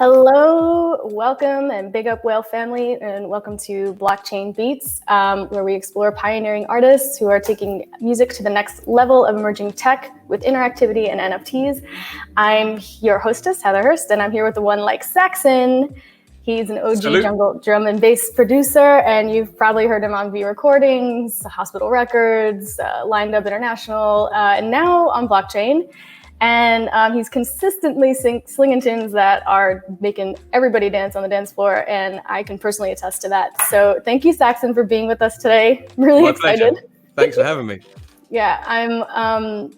Hello, welcome and big up whale family, and welcome to Blockchain Beats, where we explore pioneering artists who are taking music to the next level of emerging tech with interactivity and NFTs. I'm your hostess, HeatherHrst, and I'm here with the one like Saxxon. He's an OG jungle drum and bass producer, and you've probably heard him on V Recordings, Hospital Records, Lined Up International, and now on Blockchain. And he's consistently slinging tunes that are making everybody dance on the dance floor, and I can personally attest to that. So thank you, Saxxon, for being with us today. Really excited. Pleasure. Thanks for having me. Yeah, I'm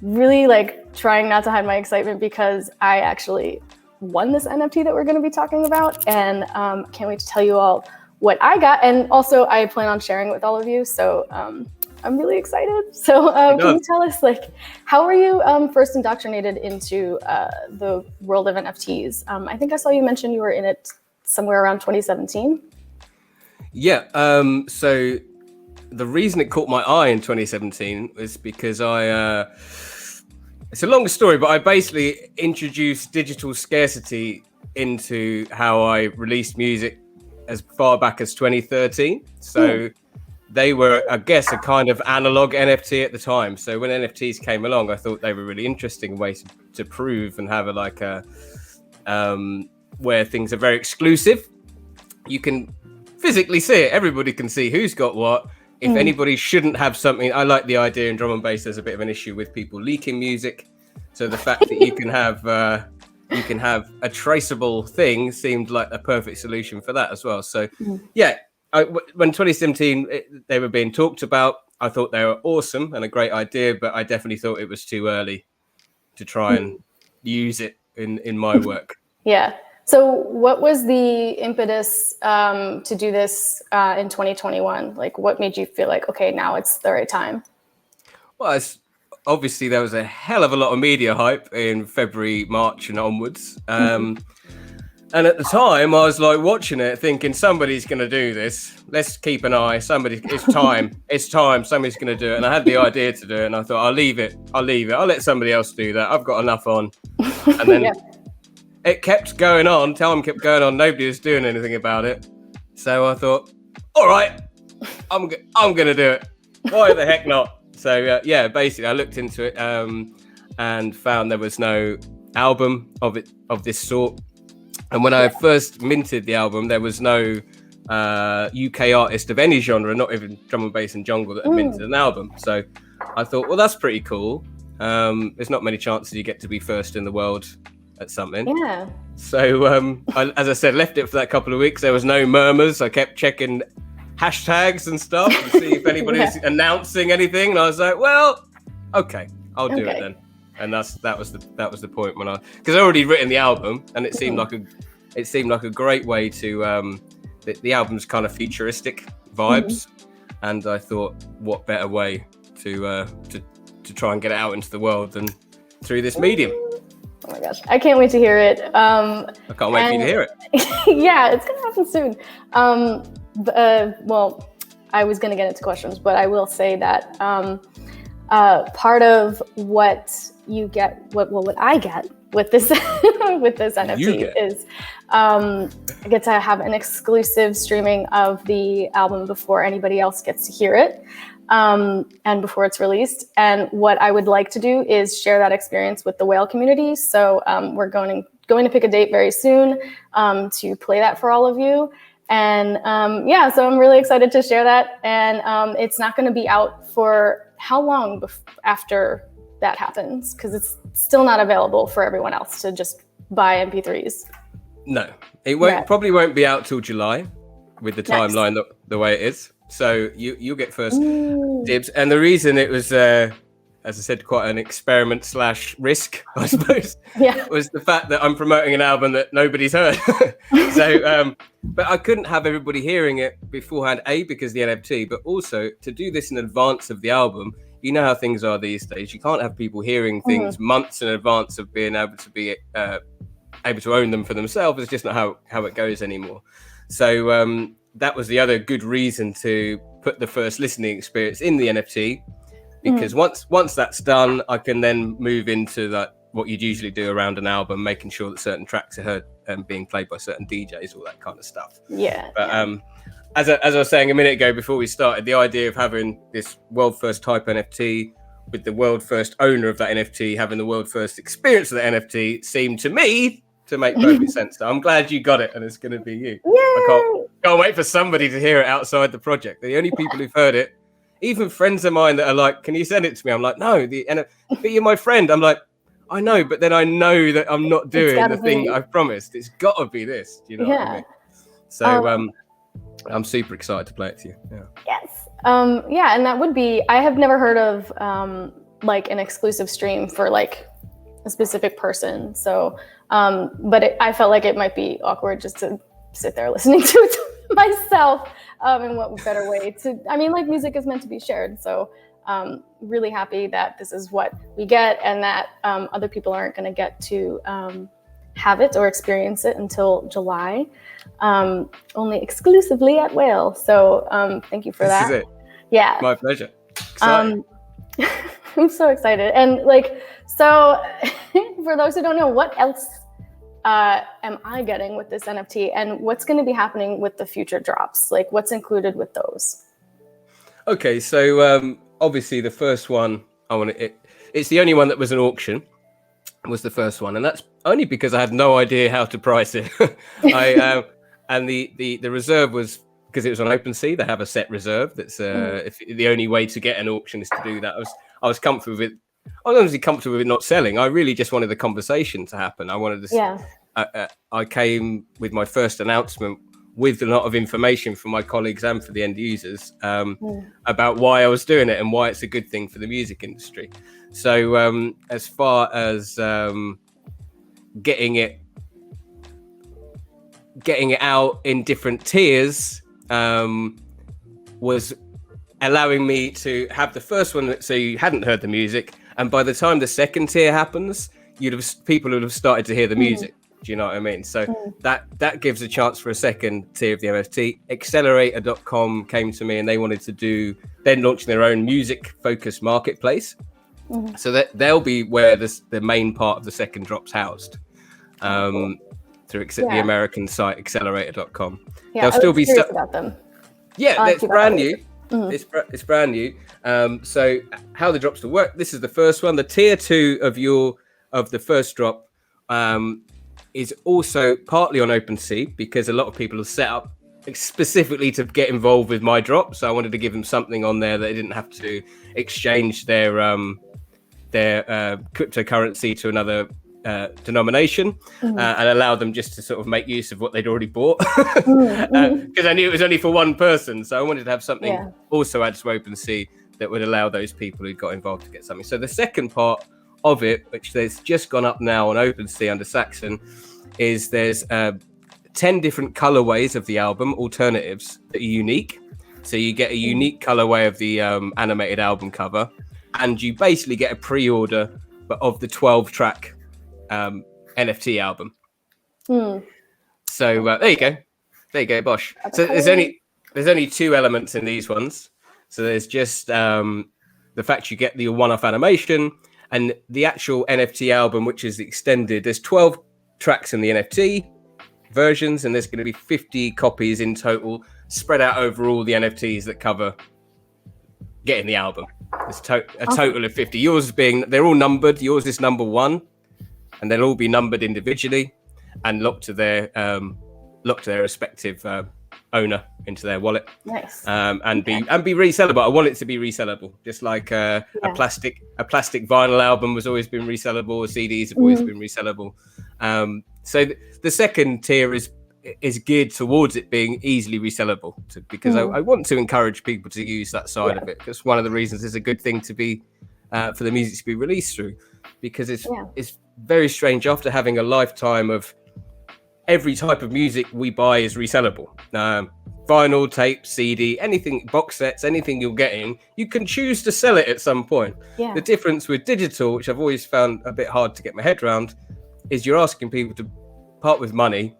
really trying not to hide my excitement because I actually won this NFT that we're going to be talking about, and can't wait to tell you all what I got. And also, I plan on sharing it with all of you. So. I'm really excited. So can you tell us, how were you first indoctrinated into the world of NFTs? I think I saw you mention you were in it somewhere around 2017. Yeah. So the reason it caught my eye in 2017 was because it's a long story, but I basically introduced digital scarcity into how I released music as far back as 2013. So they were, I guess, a kind of analog NFT at the time. So when NFTs came along, I thought they were really interesting ways to prove and have where things are very exclusive. You can physically see it. Everybody can see who's got what. If anybody shouldn't have something, I like the idea in drum and bass. There's a bit of an issue with people leaking music. So the fact that you can have a traceable thing seemed like a perfect solution for that as well. So yeah. When 2017 they were being talked about, I thought they were awesome and a great idea, but I definitely thought it was too early to try and use it in my work. Yeah. So what was the impetus to do this in 2021? What made you feel like, okay, now it's the right time? Well, obviously there was a hell of a lot of media hype in February, March and onwards. And at the time, I was watching it, thinking somebody's going to do this. Let's keep an eye. It's time. It's time. Somebody's going to do it. And I had the idea to do it, and I thought, I'll leave it. I'll let somebody else do that. I've got enough on. And then it kept going on. Time kept going on. Nobody was doing anything about it. So I thought, all right, I'm going to do it. Why the heck not? So basically, I looked into it and found there was no album of this sort. And when I first minted the album, there was no UK artist of any genre, not even drum and bass and jungle, that had minted an album. So I thought, well, that's pretty cool. There's not many chances you get to be first in the world at something. Yeah. So as I said, left it for that couple of weeks. There was no murmurs. I kept checking hashtags and stuff to see if anybody was announcing anything. And I was like, well, okay, I'll do it then. And that was the point when because I already written the album, and it seemed like a great way to the album's kind of futuristic vibes, and I thought, what better way to try and get it out into the world than through this medium. Oh my gosh, I can't wait to hear it. I can't wait for you to hear it. Yeah, it's gonna happen soon. Well, I was gonna get into questions, but I will say that part of what you get, what I get with this with this NFT is I get to have an exclusive streaming of the album before anybody else gets to hear it, and before it's released. And what I would like to do is share that experience with the whale community. So we're going to pick a date very soon to play that for all of you. And so I'm really excited to share that. And it's not going to be out for how long after that happens? Because it's still not available for everyone else to just buy MP3s. No, it won't. Probably won't be out till July, with the timeline the way it is. So you'll get first dibs. And the reason it was, as I said, quite an experiment / risk, I suppose, was the fact that I'm promoting an album that nobody's heard. So, but I couldn't have everybody hearing it beforehand, because the NFT, but also to do this in advance of the album. You know how things are these days. You can't have people hearing things months in advance of being able to be able to own them for themselves. It's just not how it goes anymore. So that was the other good reason to put the first listening experience in the NFT, because once that's done, I can then move into what you'd usually do around an album, making sure that certain tracks are heard and being played by certain DJs, all that kind of stuff. Yeah. But as I was saying a minute ago before we started, the idea of having this world first type NFT with the world first owner of that NFT having the world first experience of the NFT seemed to me to make perfect sense. So I'm glad you got it, and it's going to be you. Yay! I can't wait for somebody to hear it outside the project. The only people who've heard it, even friends of mine that are like, "Can you send it to me?" I'm like, "No, but you're my friend." I'm like, "I know," but then I know that I'm not doing the thing I've promised. It's got to be this. Do you know what I mean? So I'm super excited to play it to you. Yeah. Yes. Yeah, and that would be. I have never heard of like an exclusive stream for like a specific person. So, but I felt like it might be awkward just to sit there listening to it myself. And what better way to? I mean, like music is meant to be shared. So, really happy that this is what we get, and that other people aren't going to get to have it or experience it until July, only exclusively at Whale. So, thank you for that. This is it. Yeah, my pleasure. I'm so excited, and like, so for those who don't know, what else am I getting with this NFT, and what's going to be happening with the future drops? Like, what's included with those? Okay, so obviously the first one it's the only one that was an auction, was the first one, and that's only because I had no idea how to price it. And the reserve was because it was on OpenSea. They have a set reserve. That's if the only way to get an auction is to do that. I was comfortable with it. I was honestly comfortable with it not selling. I really just wanted the conversation to happen. I wanted to. Yeah. I came with my first announcement with a lot of information from my colleagues and for the end users about why I was doing it and why it's a good thing for the music industry. So as far as getting it out in different tiers was allowing me to have the first one so you hadn't heard the music, and by the time the second tier happens, people would have started to hear the music. Do you know what I mean? So that gives a chance for a second tier of the NFT. Accelerator.com came to me and they wanted to then launch their own music focused marketplace. So that they'll be where the main part of the second drop's housed through the American site accelerator.com. Yeah, they'll still be about them. Yeah, it's brand new. It's brand new. So how the drops will work. This is the first one. The tier 2 of the first drop is also partly on OpenSea because a lot of people have set up specifically to get involved with my drop. So I wanted to give them something on there that they didn't have to exchange their cryptocurrency to another denomination and allow them just to sort of make use of what they'd already bought because I knew it was only for one person. So I wanted to have something also add to OpenSea that would allow those people who got involved to get something. So the second part of it, which there's just gone up now on OpenSea under Saxxon, is there's 10 different colorways of the album, alternatives that are unique. So you get a unique colorway of the animated album cover, and you basically get a pre-order of the 12-track NFT album. So there you go, Bosh. So there's only 2 elements in these ones. So there's just the fact you get the one-off animation and the actual NFT album, which is extended. There's 12 tracks in the NFT versions, and there's going to be 50 copies in total, spread out over all the NFTs that cover getting the album. There's a total of 50. They're all numbered. Yours is number 1, and they'll all be numbered individually and locked to their respective owner into their wallet. Nice. And be resellable. I want it to be resellable, just like a plastic vinyl album has always been resellable. CDs have always been resellable. So the second tier is geared towards it being easily resellable, because I want to encourage people to use that side of it. Because one of the reasons it's a good thing to be for the music to be released through, because it's very strange after having a lifetime of every type of music we buy is resellable. Vinyl, tape, CD, anything, box sets, anything you're getting, you can choose to sell it at some point. Yeah. The difference with digital, which I've always found a bit hard to get my head around, is you're asking people to part with money,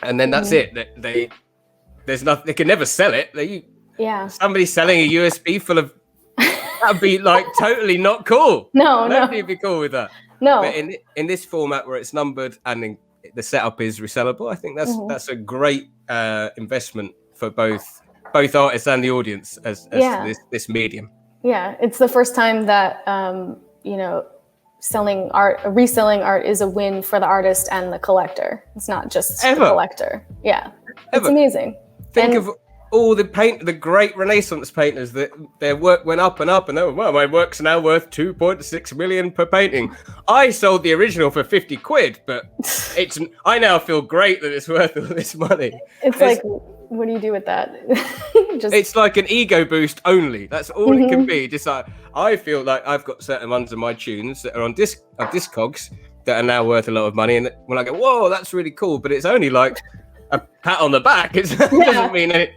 and then that's it. There's nothing. They can never sell it. Somebody selling a USB full of that'd be like totally not cool. No, Nobody'd be cool with that. No. But in this format where it's numbered and the setup is resellable, I think that's a great investment for both artists and the audience as to this medium. Yeah, it's the first time that reselling art is a win for the artist and the collector. It's not just the collector. Yeah, it's amazing. Think of all the great Renaissance painters that their work went up and up, and my work's now worth 2.6 million per painting. I sold the original for 50 quid, but I now feel great that it's worth all this money. It's like, what do you do with that? It's like an ego boost only. That's all it can be. Just like, I feel like I've got certain ones of my tunes that are on Discogs that are now worth a lot of money, and when I go, whoa, that's really cool, but it's only like a pat on the back. It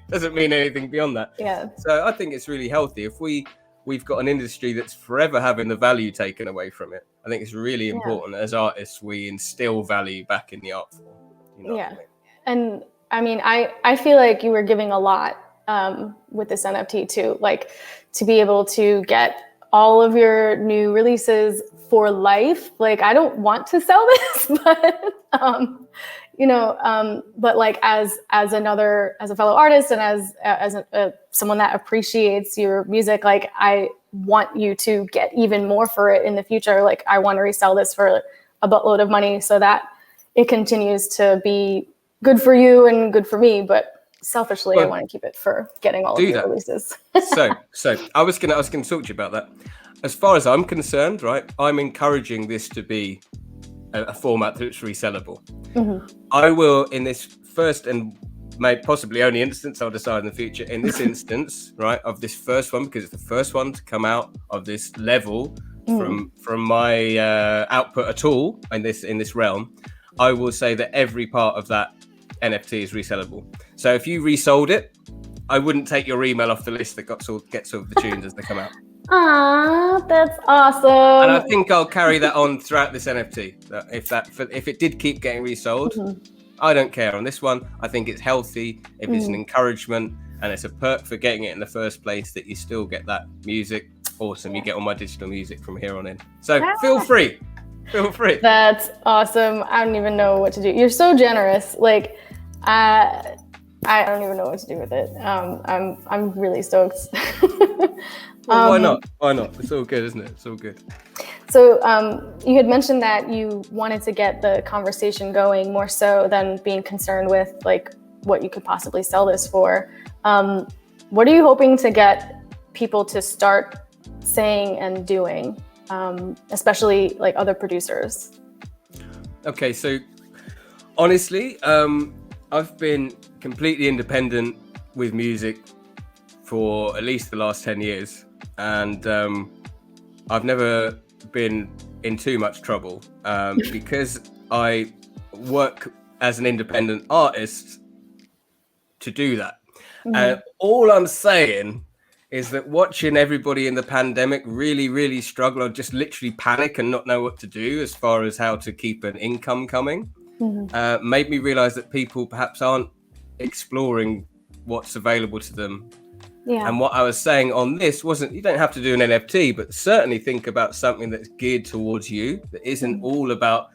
doesn't mean anything beyond that. Yeah. So I think it's really healthy if we've got an industry that's forever having the value taken away from it. I think it's really important as artists we instill value back in the art form. You know what I mean? And I mean, I feel like you were giving a lot with this NFT too, like to be able to get all of your new releases for life. Like, I don't want to sell this, but but like as a fellow artist and as someone that appreciates your music, like I want you to get even more for it in the future. Like, I want to resell this for a buttload of money so that it continues to be good for you and good for me. But selfishly, I want to keep it for getting all of your releases. so I was gonna talk to you about that. As far as I'm concerned, right, I'm encouraging this to be a format that's resellable. I will, in this first and possibly only instance, I'll decide in the future, in this instance, right, of this first one, because it's the first one to come out of this level from my output at all in this realm, I will say that every part of that NFT is resellable. So if you resold it, I wouldn't take your email off the list that gets all the tunes as they come out. Ah, that's awesome. And I think I'll carry that on throughout this NFT. If it did keep getting resold, I don't care on this one. I think it's healthy. If it's an encouragement and it's a perk for getting it in the first place, that you still get that music. Awesome. You get all my digital music from here on in. So feel free. That's awesome. I don't even know what to do. You're so generous. Like, I don't even know what to do with it. I'm really stoked. Well, why not? It's all good, isn't it? It's all good. So you had mentioned that you wanted to get the conversation going more so than being concerned with like what you could possibly sell this for. What are you hoping to get people to start saying and doing, especially like other producers? Okay, so honestly, I've been completely independent with music for at least the last 10 years. And I've never been in too much trouble because I work as an independent artist to do that. And all I'm saying is that watching everybody in the pandemic really, really struggle or just literally panic and not know what to do as far as how to keep an income coming made me realize that people perhaps aren't exploring what's available to them. Yeah. And what I was saying on this wasn't, you don't have to do an NFT, but certainly think about something that's geared towards you, that isn't all about,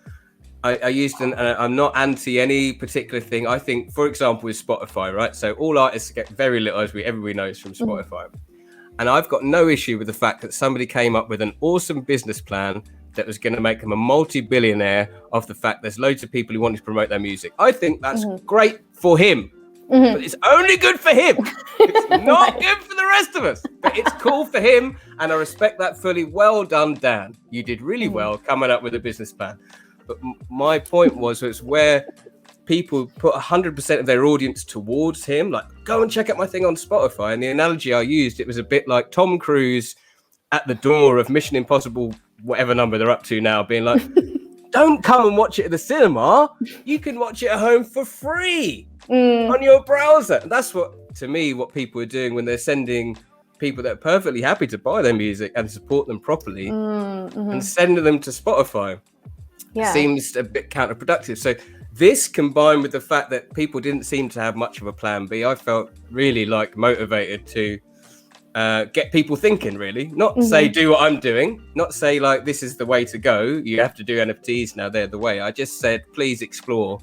I'm not anti any particular thing. I think, for example, with Spotify, right? So all artists get very little, as everybody knows, from Spotify. And I've got no issue with the fact that somebody came up with an awesome business plan that was going to make them a multi-billionaire off the fact there's loads of people who want to promote their music. I think that's great for him. But it's only good for him. It's not good for the rest of us. But it's cool for him, and I respect that fully. Well done, Dan. You did really well coming up with a business plan. But my point was where people put 100% of their audience towards him, like, go and check out my thing on Spotify. And the analogy I used, it was a bit like Tom Cruise at the door of Mission Impossible, whatever number they're up to now, being like, don't come and watch it at the cinema. You can watch it at home for free. On your browser. That's what people are doing when they're sending people that are perfectly happy to buy their music and support them properly and sending them to Spotify. Seems a bit counterproductive. So this, combined with the fact that people didn't seem to have much of a plan B, I felt really like motivated to get people thinking, really. Not say do what I'm doing, not say like this is the way to go, you have to do NFTs now, they're the way. I just said please explore,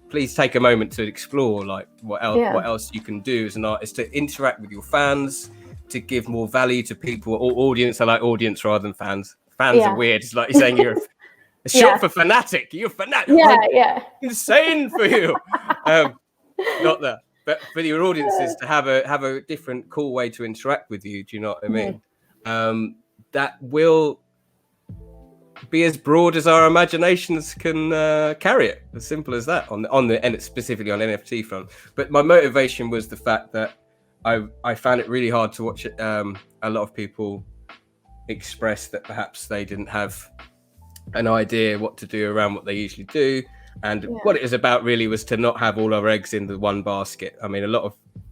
please take a moment to explore like what else you can do as an artist, to interact with your fans, to give more value to people or audience. I like audience rather than fans. Fans are weird. It's like you're saying you're a short for fanatic. You're fanatic. Insane for you. Not that. But for your audiences to have a different, cool way to interact with you, do you know what I mean? That will be as broad as our imaginations can carry it. As simple as that. And specifically on NFT front. But my motivation was the fact that I found it really hard to watch it. A lot of people express that perhaps they didn't have an idea what to do around what they usually do. And what it was about really was to not have all our eggs in the one basket. I mean,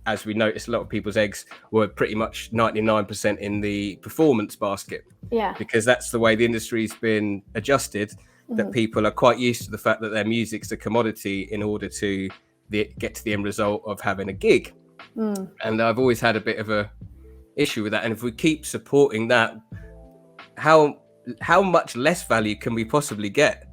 as we noticed, a lot of people's eggs were pretty much 99% in the performance basket. Yeah. Because that's the way the industry's been adjusted, that people are quite used to the fact that their music's a commodity in order to get to the end result of having a gig. And I've always had a bit of a issue with that. And if we keep supporting that, how much less value can we possibly get?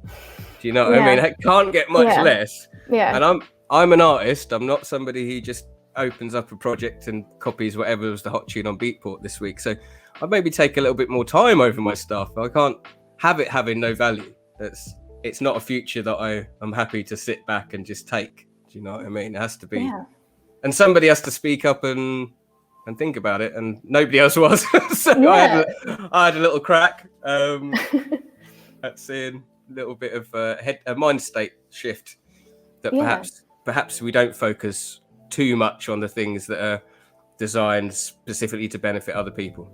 Do you know what I mean? It can't get much less. Yeah. And I'm an artist. I'm not somebody who just opens up a project and copies whatever was the hot tune on Beatport this week. So I maybe take a little bit more time over my stuff. I can't have it having no value. It's not a future that I'm happy to sit back and just take. Do you know what I mean? It has to be, and somebody has to speak up and think about it. And nobody else was. So I had a little crack at seeing a little bit of a mind state shift, that perhaps we don't focus too much on the things that are designed specifically to benefit other people.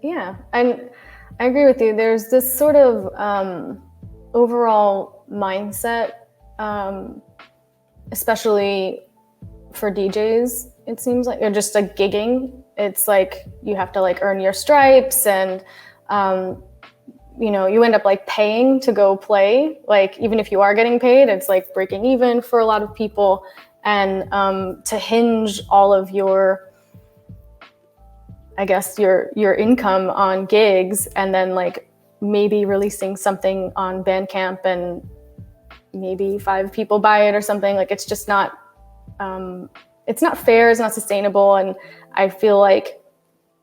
Yeah, and I agree with you. There's this sort of overall mindset, especially for DJs, it seems like, or just like gigging. It's like you have to like earn your stripes, and you end up like paying to go play. Like even if you are getting paid, it's like breaking even for a lot of people. And to hinge all of your, I guess, your income on gigs, and then like maybe releasing something on Bandcamp and maybe 5 people buy it or something, like it's just not, it's not fair, it's not sustainable. And I feel like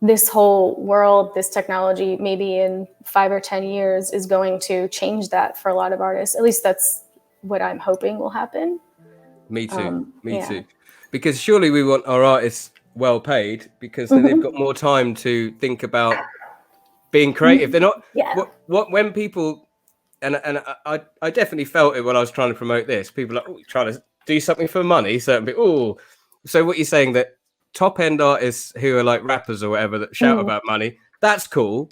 this whole world, this technology, maybe in 5 or 10 years is going to change that for a lot of artists. At least that's what I'm hoping will happen. Me too. Me too. Because surely we want our artists well paid, because then they've got more time to think about being creative. They're not when people and I definitely felt it when I was trying to promote this. People are like, trying to do something for money. So what you're saying, that top end artists who are like rappers or whatever that shout about money, that's cool.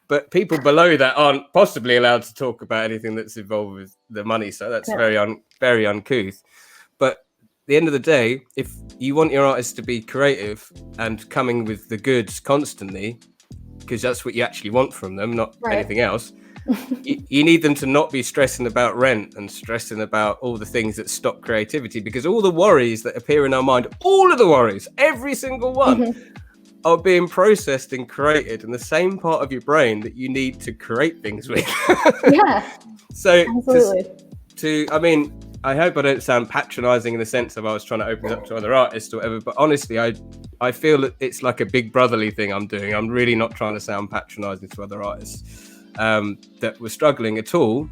But people below that aren't possibly allowed to talk about anything that's involved with the money. So that's very uncouth. But at the end of the day, if you want your artists to be creative and coming with the goods constantly, because that's what you actually want from them, not anything else, you need them to not be stressing about rent and stressing about all the things that stop creativity, because all the worries that appear in our mind, all of the worries, every single one, are being processed and created in the same part of your brain that you need to create things with. So I mean, I hope I don't sound patronizing in the sense of I was trying to open it up to other artists or whatever, but honestly, I feel that it's like a big brotherly thing I'm doing. I'm really not trying to sound patronizing to other artists that were struggling at all.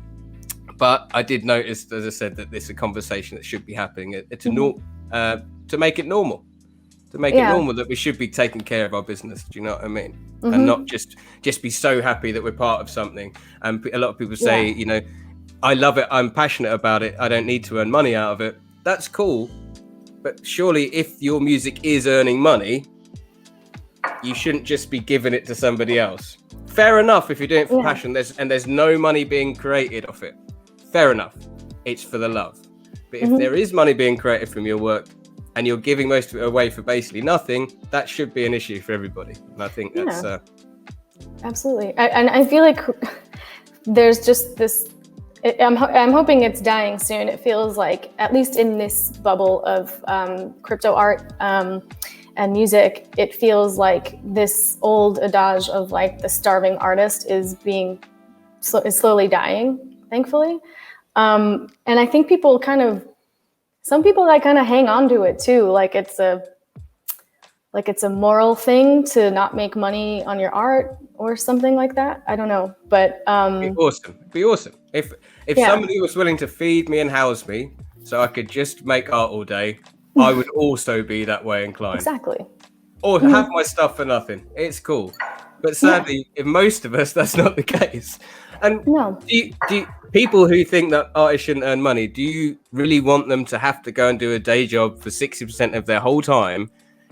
But I did notice, as I said, that this is a conversation that should be happening to make it normal. To make it normal that we should be taking care of our business. Do you know what I mean? And not just be so happy that we're part of something. And a lot of people say, I love it, I'm passionate about it, I don't need to earn money out of it. That's cool. But surely if your music is earning money, you shouldn't just be giving it to somebody else. Fair enough if you're doing it for passion, there's no money being created off it. Fair enough. It's for the love. But if there is money being created from your work and you're giving most of it away for basically nothing, that should be an issue for everybody. And I think that's... Absolutely. And I feel like there's just this... I'm hoping it's dying soon. It feels like, at least in this bubble of crypto art and and music, it feels like this old adage of like the starving artist is slowly dying, thankfully. And I think some people like kind of hang on to it too, like it's a moral thing to not make money on your art or something like that. I don't know, but It'd be awesome if somebody was willing to feed me and house me so I could just make art all day. I would also be that way inclined. Exactly. Or have my stuff for nothing. It's cool. But sadly, in most of us, that's not the case. And do you, people who think that artists shouldn't earn money, do you really want them to have to go and do a day job for 60% of their whole time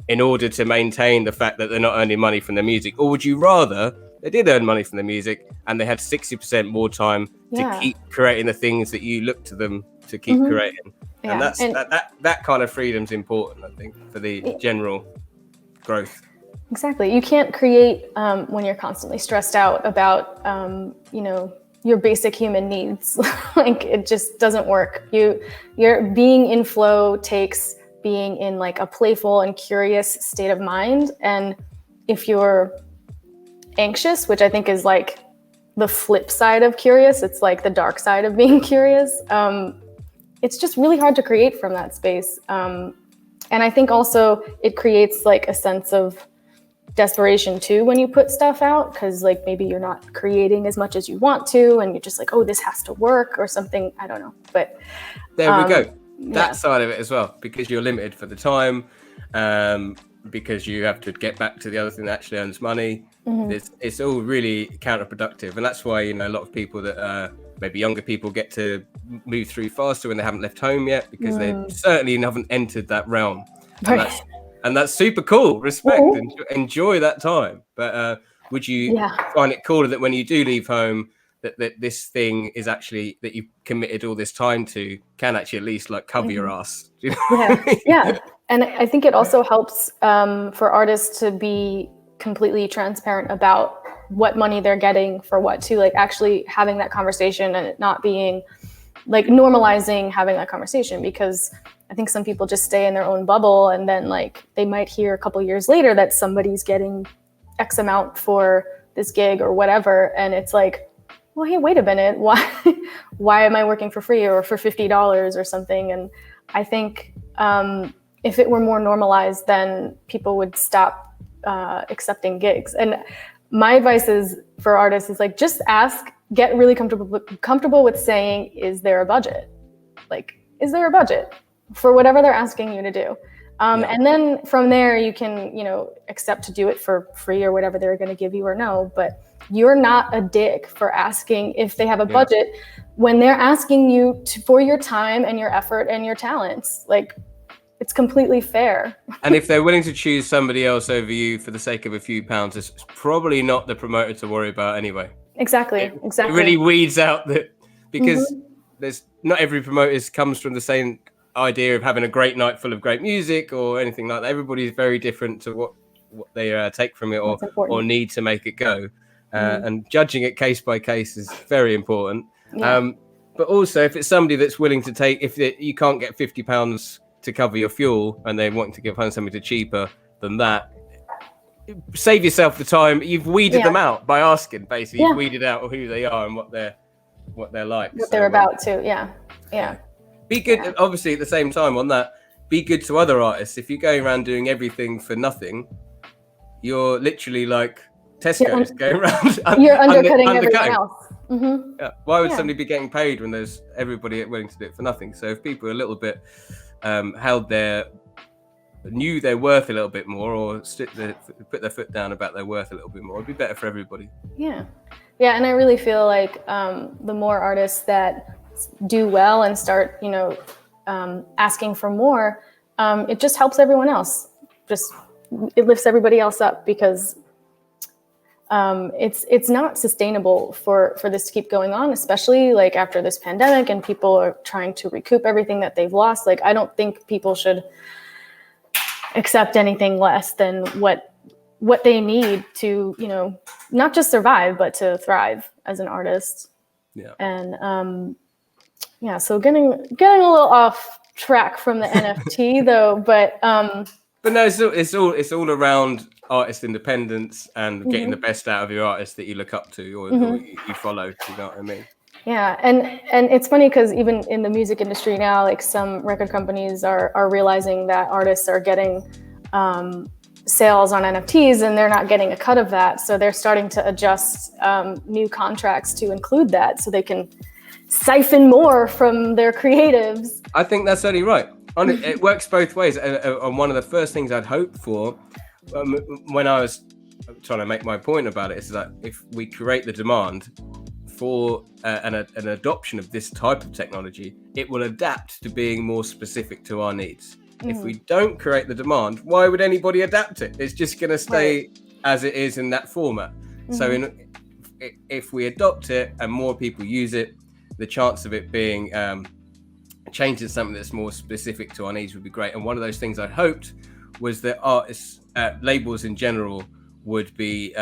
in order to maintain the fact that they're not earning money from their music? Or would you rather they did earn money from their music and they had 60% more time to keep creating the things that you look to them to keep creating? And that kind of freedom's important, I think, for the general growth. Exactly. You can't create when you're constantly stressed out about, your basic human needs. Like it just doesn't work. You're being in flow takes being in like a playful and curious state of mind. And if you're anxious, which I think is like the flip side of curious, it's like the dark side of being curious. It's just really hard to create from that space. And I think also it creates like a sense of desperation too when you put stuff out, because like maybe you're not creating as much as you want to and you're just like, oh, this has to work or something. I don't know. But there we go. That side of it as well, because you're limited for the time, because you have to get back to the other thing that actually earns money. It's all really counterproductive. And that's why, a lot of people that maybe younger people get to move through faster when they haven't left home yet, because they certainly haven't entered that realm. And that's super cool. Respect. Enjoy that time. But would you find it cooler that when you do leave home, that this thing is actually that you committed all this time to can actually at least like cover your ass? Do you know? Yeah. And I think it also helps for artists to be completely transparent about what money they're getting for what too, like actually having that conversation and it not being like normalizing having that conversation, because I think some people just stay in their own bubble and then like they might hear a couple years later that somebody's getting X amount for this gig or whatever. And it's like, well, hey, wait a minute. Why am I working for free or for $50 or something? And I think if it were more normalized, then people would stop accepting gigs. And my advice is for artists is like, just ask, get really comfortable with saying, is there a budget? Like, is there a budget for whatever they're asking you to do? And then from there, you can, accept to do it for free or whatever they're going to give you or no. But you're not a dick for asking if they have a budget when they're asking you for your time and your effort and your talents. Like, it's completely fair. And if they're willing to choose somebody else over you for the sake of a few pounds, it's probably not the promoter to worry about anyway. Exactly. It really weeds out that, because there's not every promoter comes from the same idea of having a great night full of great music or anything like that. Everybody's very different to what they take from it or need to make it go. And judging it case by case is very important. But also, if it's somebody that's willing to take, if you can't get £50 to cover your fuel and they're wanting to give home something cheaper than that, save yourself the time. You've weeded them out by asking, basically. You've weeded out who they are and what they're like. What they're about too. Yeah. Be good, obviously, at the same time on that, be good to other artists. If you're going around doing everything for nothing, you're literally like Tesco's going around. You're undercutting everything else. Yeah. Why would somebody be getting paid when there's everybody willing to do it for nothing? So if people are a little bit knew their worth a little bit more, or put their foot down about their worth a little bit more, it'd be better for everybody. Yeah, and I really feel like the more artists that do well and start, asking for more, it just helps everyone else. It lifts everybody else up, because it's not sustainable for this to keep going on, especially like after this pandemic and people are trying to recoup everything that they've lost. Like, I don't think people should accept anything less than what they need to, not just survive, but to thrive as an artist. Yeah. And so getting a little off track from the NFT though, but But no, it's all around artist independence and getting the best out of your artist that you look up to or you follow. You know what I mean? Yeah, and it's funny because even in the music industry now, like some record companies are realizing that artists are getting sales on NFTs and they're not getting a cut of that. So they're starting to adjust new contracts to include that so they can siphon more from their creatives. I think that's only right. It works both ways. And one of the first things I'd hoped for when I was trying to make my point about it is that if we create the demand for an adoption of this type of technology, it will adapt to being more specific to our needs. If we don't create the demand, why would anybody adapt it? It's just going to stay as it is in that format. So if we adopt it and more people use it, the chance of it being changed to something that's more specific to our needs would be great. And one of those things I hoped was that artists, labels in general, would be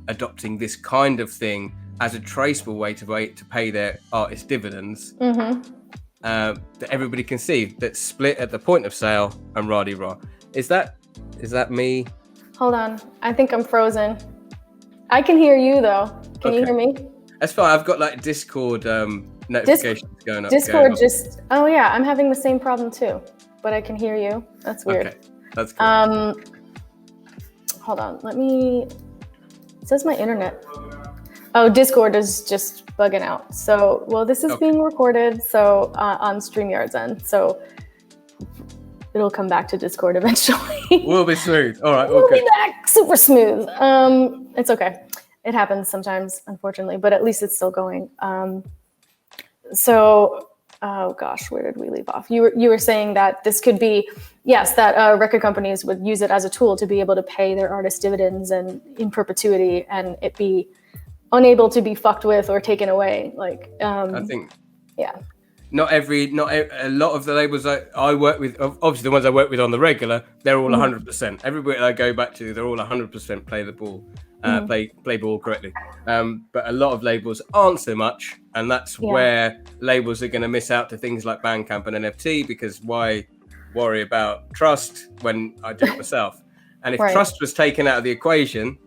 adopting this kind of thing as a traceable way to pay their artist dividends that everybody can see, that's split at the point of sale and rah-de-rah. Is that me? Hold on, I think I'm frozen. I can hear you though. Can you hear me? That's fine. I've got like Discord notifications going up. Discord oh yeah, I'm having the same problem too, but I can hear you. That's weird. Okay, that's cool. Hold on, it says my internet. Oh, Discord is just bugging out. So, well, this is being recorded, so on StreamYard's end. So it'll come back to Discord eventually. We'll be smooth. All right, we'll be back super smooth. It's okay. It happens sometimes, unfortunately, but at least it's still going. Oh gosh, where did we leave off? You were saying that this could be, yes, that record companies would use it as a tool to be able to pay their artists dividends and in perpetuity, and it be unable to be fucked with or taken away. Like, I think, not a lot of the labels I work with, obviously the ones I work with on the regular, they're all 100%. Everybody I go back to, they're all 100% play the ball, play ball correctly. But a lot of labels aren't so much, and that's where labels are going to miss out to things like Bandcamp and NFT, because why worry about trust when I do it myself? And if trust was taken out of the equation,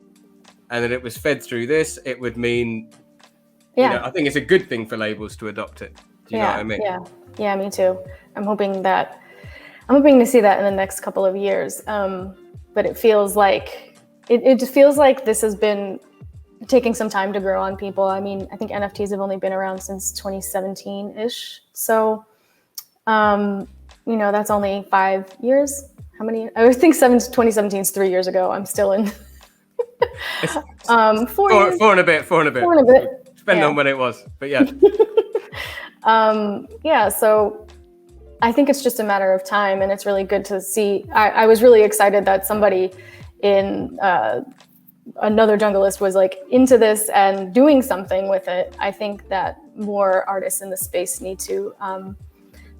and then it was fed through this, it would mean, you know, I think it's a good thing for labels to adopt it. Do you know what I mean? Yeah, me too. I'm hoping to see that in the next couple of years. But it feels like, it feels like this has been taking some time to grow on people. I mean, I think NFTs have only been around since 2017-ish. So, you know, that's only 5 years. How many? I think 2017 is 3 years ago. I'm still in... 4 years. Four and a bit. Depending on when it was, but yeah. So I think it's just a matter of time, and it's really good to see. I was really excited that somebody in another junglist was like into this and doing something with it. I think that more artists in the space need to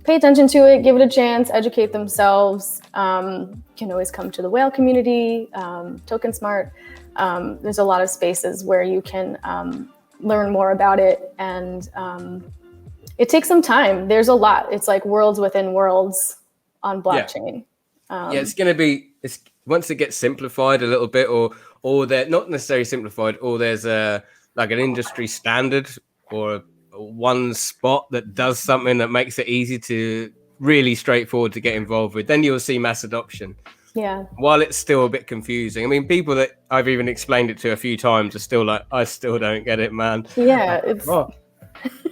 pay attention to it, give it a chance, educate themselves. Can always come to the whale community, Token Smart. There's a lot of spaces where you can learn more about it, and it takes some time. There's a lot. It's like worlds within worlds on blockchain. It's going to be, once it gets simplified a little bit, or they're not necessarily simplified, or there's like an industry standard or one spot that does something that makes it easy to really straightforward to get involved with, then you'll see mass adoption. Yeah. While it's still a bit confusing. I mean, people that I've even explained it to a few times are still like, I still don't get it, man. Yeah. It's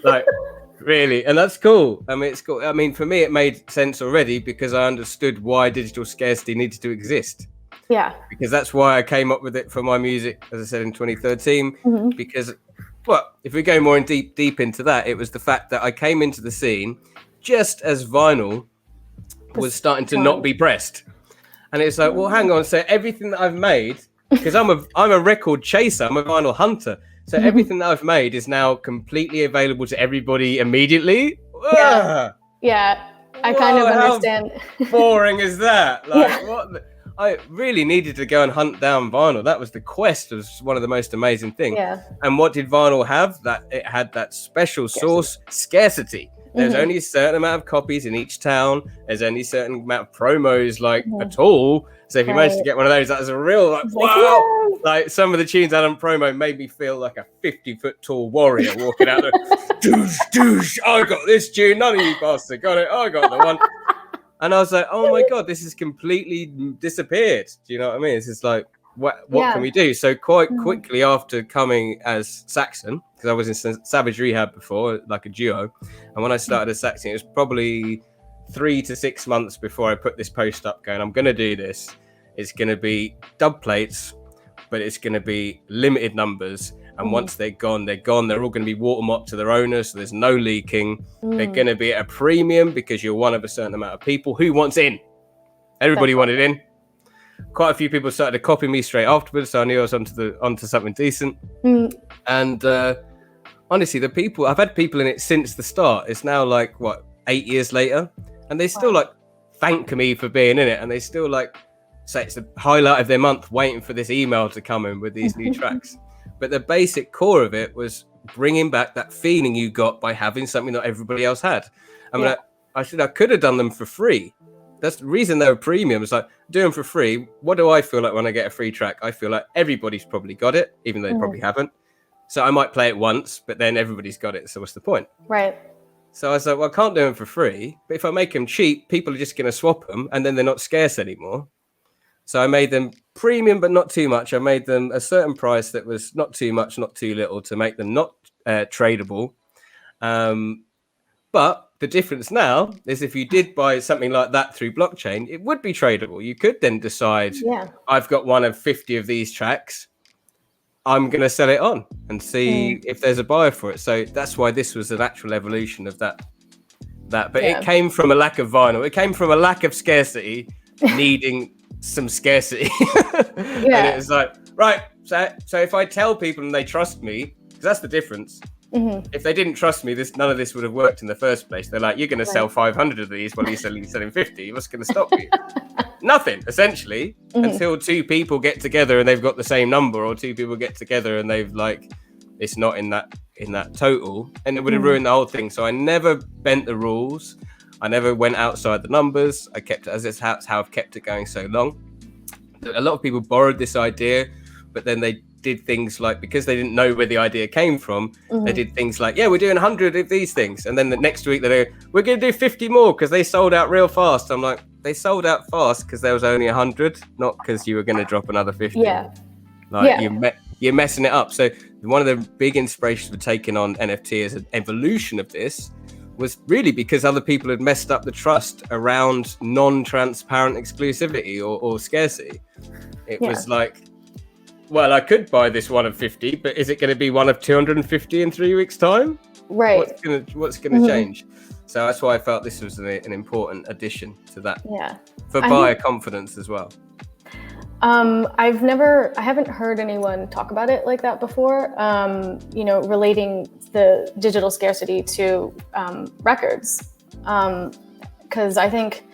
like, really? And that's cool. I mean, it's cool. I mean, for me, it made sense already because I understood why digital scarcity needed to exist. Yeah. Because that's why I came up with it for my music, as I said, in 2013. Because, well, if we go more in deep into that, it was the fact that I came into the scene just as vinyl was starting to not be pressed. And it's like, well, hang on. So everything that I've made, because I'm a record chaser, I'm a vinyl hunter. So everything that I've made is now completely available to everybody immediately. Yeah. I kind of understand. How boring is that? Like, what? I really needed to go and hunt down vinyl. That was the quest. It was one of the most amazing things. Yeah. And what did vinyl have? That it had that special sauce, scarcity. There's only a certain amount of copies in each town. There's only a certain amount of promos, like at all. So if you manage to get one of those, that's a real like, wow. Like some of the tunes out on promo made me feel like a 50-foot tall warrior walking out there. Doosh, doosh, I got this tune. None of you bastards got it. I got the one. And I was like, oh my God, this has completely disappeared. Do you know what I mean? It's just like, what can we do? So quite quickly after coming as Saxxon, because I was in Savage Rehab before, like a duo. And when I started as Saxxon, it was probably 3 to 6 months before I put this post up going, I'm going to do this. It's going to be dub plates, but it's going to be limited numbers. And once they're gone, they're gone. They're all going to be watermarked to their owners. So there's no leaking. They're going to be at a premium because you're one of a certain amount of people. Who wants in? Everybody wanted in. Quite a few people started to copy me straight afterwards. So I knew I was onto something decent. And honestly, I've had people in it since the start. It's now like, 8 years later. And they still like thank me for being in it. And they still like say it's the highlight of their month waiting for this email to come in with these new tracks. But the basic core of it was bringing back that feeling you got by having something that everybody else had. I mean, I could have done them for free. That's the reason they were premium. It's like, do them for free. What do I feel like when I get a free track? I feel like everybody's probably got it, even though they probably haven't. So I might play it once, but then everybody's got it. So what's the point? Right. So I was like, well, I can't do them for free. But if I make them cheap, people are just going to swap them, and then they're not scarce anymore. So I made them premium, but not too much. I made them a certain price that was not too much, not too little, to make them not tradable. But the difference now is if you did buy something like that through blockchain, it would be tradable. You could then decide, I've got one of 50 of these tracks. I'm going to sell it on and see if there's a buyer for it. So that's why this was an actual evolution of that. But it came from a lack of vinyl. It came from a lack of scarcity, needing some scarcity. And it was like, right, so if I tell people and they trust me, because that's the difference. If they didn't trust me, none of this would have worked in the first place. They're like, you're going to sell 500 of these while you're selling 50. What's going to stop you? Nothing, essentially, until two people get together and they've got the same number, or two people get together and they've like, it's not in that total, and it would have ruined the whole thing. So I never bent the rules. I never went outside the numbers. I kept it as it's how I've kept it going so long. A lot of people borrowed this idea, but then they did things like, because they didn't know where the idea came from, they did things like, we're doing 100 of these things. And then the next week they're like, we're going to do 50 more because they sold out real fast. I'm like, they sold out fast because there was only 100, not because you were going to drop another 50. You're messing it up. So one of the big inspirations for taking on NFT as an evolution of this was really because other people had messed up the trust around non-transparent exclusivity or scarcity. It was like, well, I could buy this one of 50, but is it going to be one of 250 in 3 weeks' time? Right. What's going to change? So that's why I felt this was an important addition to that. Yeah. For buyer confidence as well. I haven't heard anyone talk about it like that before, relating the digital scarcity to records. Because I think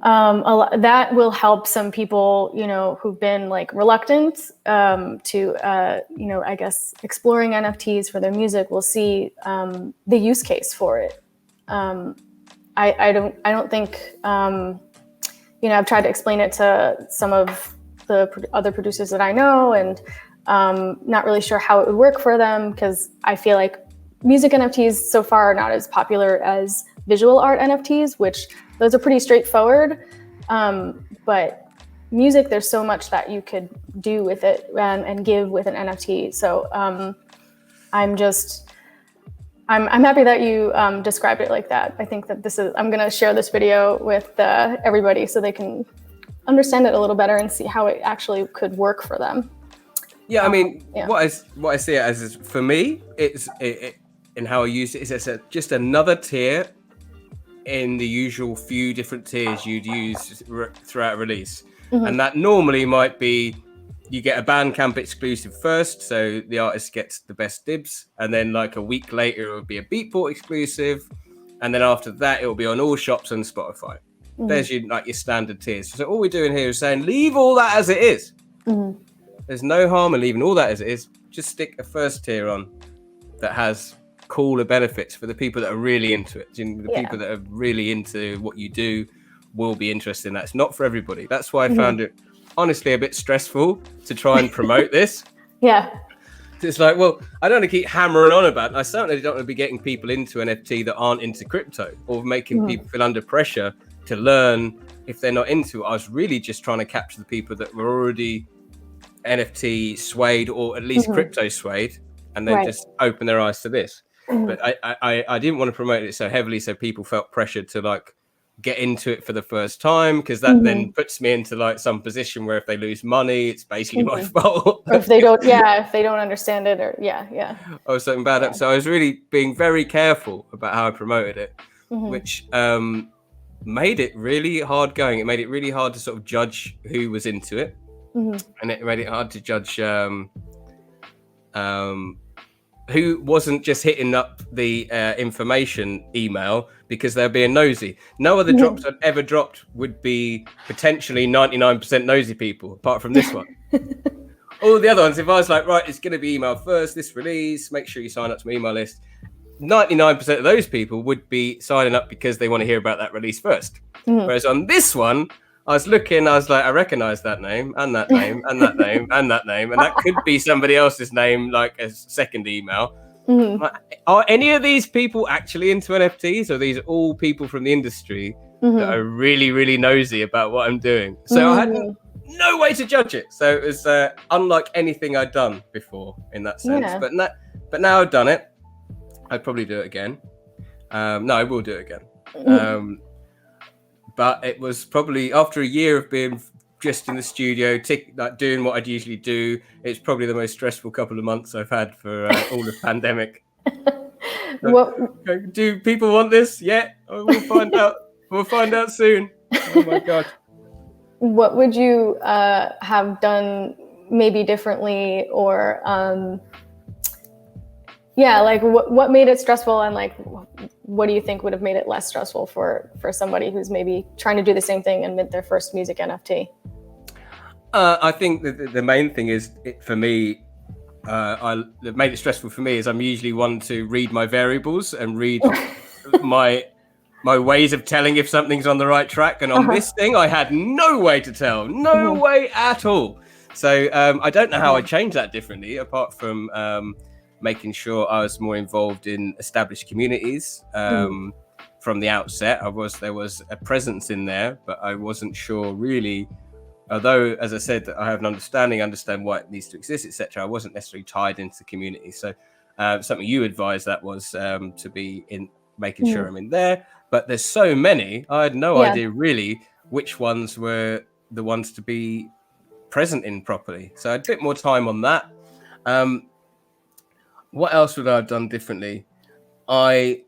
that will help some people, who've been like reluctant to, I guess exploring NFTs for their music will see the use case for it. I don't think, I've tried to explain it to some of the other producers that I know, and not really sure how it would work for them, because I feel like music NFTs so far are not as popular as visual art NFTs, which those are pretty straightforward. But music, there's so much that you could do with it and give with an NFT. So I'm happy that you described it like that. I think that I'm going to share this video with everybody so they can understand it a little better and see how it actually could work for them. Yeah, I mean, what I see it as is, for me, it's and how I use it is it's just another tier in the usual few different tiers you'd use throughout a release. And that normally might be, you get a Bandcamp exclusive first, so the artist gets the best dibs, and then like a week later it will be a Beatport exclusive, and then after that it will be on all shops and Spotify. There's your standard tiers. So all we're doing here is saying leave all that as it is. There's no harm in leaving all that as it is. Just stick a first tier on that has cooler benefits for the people that are really into it. The people that are really into what you do will be interested in that. It's not for everybody. That's why I found it honestly a bit stressful to try and promote this. It's like, well, I don't want to keep hammering on about it. I certainly don't want to be getting people into NFT that aren't into crypto, or making people feel under pressure to learn if they're not into it. I was really just trying to capture the people that were already NFT swayed, or at least crypto swayed, and then just open their eyes to this. But I didn't want to promote it so heavily so people felt pressured to like get into it for the first time, because that then puts me into like some position where if they lose money, it's basically my fault. Or if they don't, if they don't understand it, or or something bad. So I was really being very careful about how I promoted it, which made it really hard going. It made it really hard to sort of judge who was into it, and it made it hard to judge who wasn't just hitting up the information email because they're being nosy. No other drops I've ever dropped would be potentially 99% nosy people, apart from this one. All the other ones, if I was like, right, it's going to be email first, this release, make sure you sign up to my email list, 99% of those people would be signing up because they want to hear about that release first. Whereas on this one, I was looking, I was like, I recognize that name and that name and that name and that name. And that could be somebody else's name, like a second email. Like, are any of these people actually into NFTs? Or are these all people from the industry that are really, really nosy about what I'm doing? So I had no way to judge it. So it was unlike anything I'd done before in that sense. But now I've done it, I'd probably do it again. No, I will do it again. But it was probably after a year of being just in the studio, like doing what I'd usually do. It's probably the most stressful couple of months I've had for all of pandemic. Do people want this? Yeah, we'll find out. We'll find out soon. Oh my God. What would you have done maybe differently, or like what made it stressful, and like what do you think would have made it less stressful for somebody who's maybe trying to do the same thing and mint their first music NFT? I think that the main thing is, for me, that made it stressful for me is I'm usually one to read my variables and read my ways of telling if something's on the right track. And on this thing, I had no way to tell, no way at all. So I don't know how I changed that differently, apart from making sure I was more involved in established communities from the outset. There was a presence in there, but I wasn't sure really. Although, as I said, I have an understand why it needs to exist, etc. I wasn't necessarily tied into the community. So something you advised that was to be in making sure I'm in there. But there's so many, I had no idea really which ones were the ones to be present in properly. So I had a bit more time on that. What else would I have done differently? I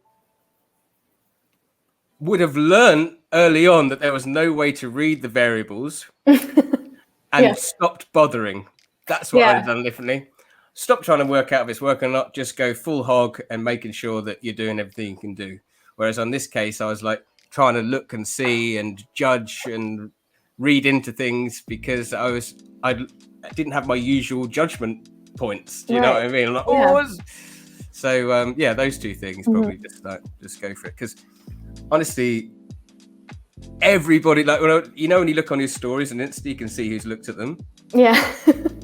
would have learned early on that there was no way to read the variables and stopped bothering. That's what I'd have done differently. Stop trying to work out if it's working or not. Just go full hog and making sure that you're doing everything you can do. Whereas on this case, I was like trying to look and see and judge and read into things because I didn't have my usual judgment points. Do you know what I mean? I'm like, So those two things probably just go for it. Because honestly, everybody, like, when you look on your stories and Insta, you can see who's looked at them.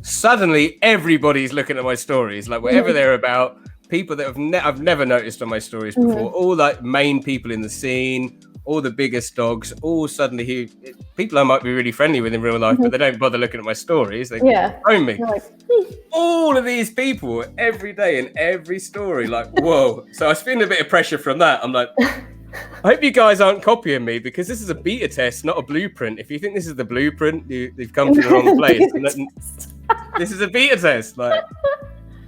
Suddenly everybody's looking at my stories, like whatever they're about. People that I've never noticed on my stories before, all like main people in the scene, all the biggest dogs, all suddenly people I might be really friendly with in real life, but they don't bother looking at my stories. They phone me. Like, all of these people every day in every story, like, whoa. So I was feeling a bit of pressure from that. I'm like, I hope you guys aren't copying me, because this is a beta test, not a blueprint. If you think this is the blueprint, you've come to the wrong place. This is a beta test. Like,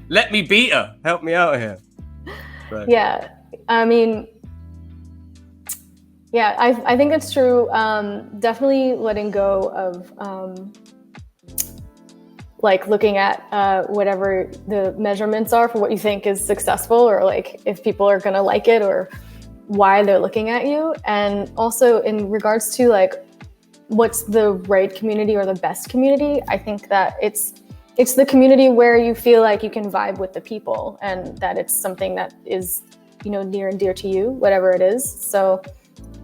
let me beta. Help me out here. So. Yeah, I mean, I think it's true. Definitely letting go of like looking at whatever the measurements are for what you think is successful, or like if people are gonna like it, or why they're looking at you. And also in regards to like what's the right community or the best community, I think that it's it's the community where you feel like you can vibe with the people and that it's something that is, you know, near and dear to you, whatever it is. So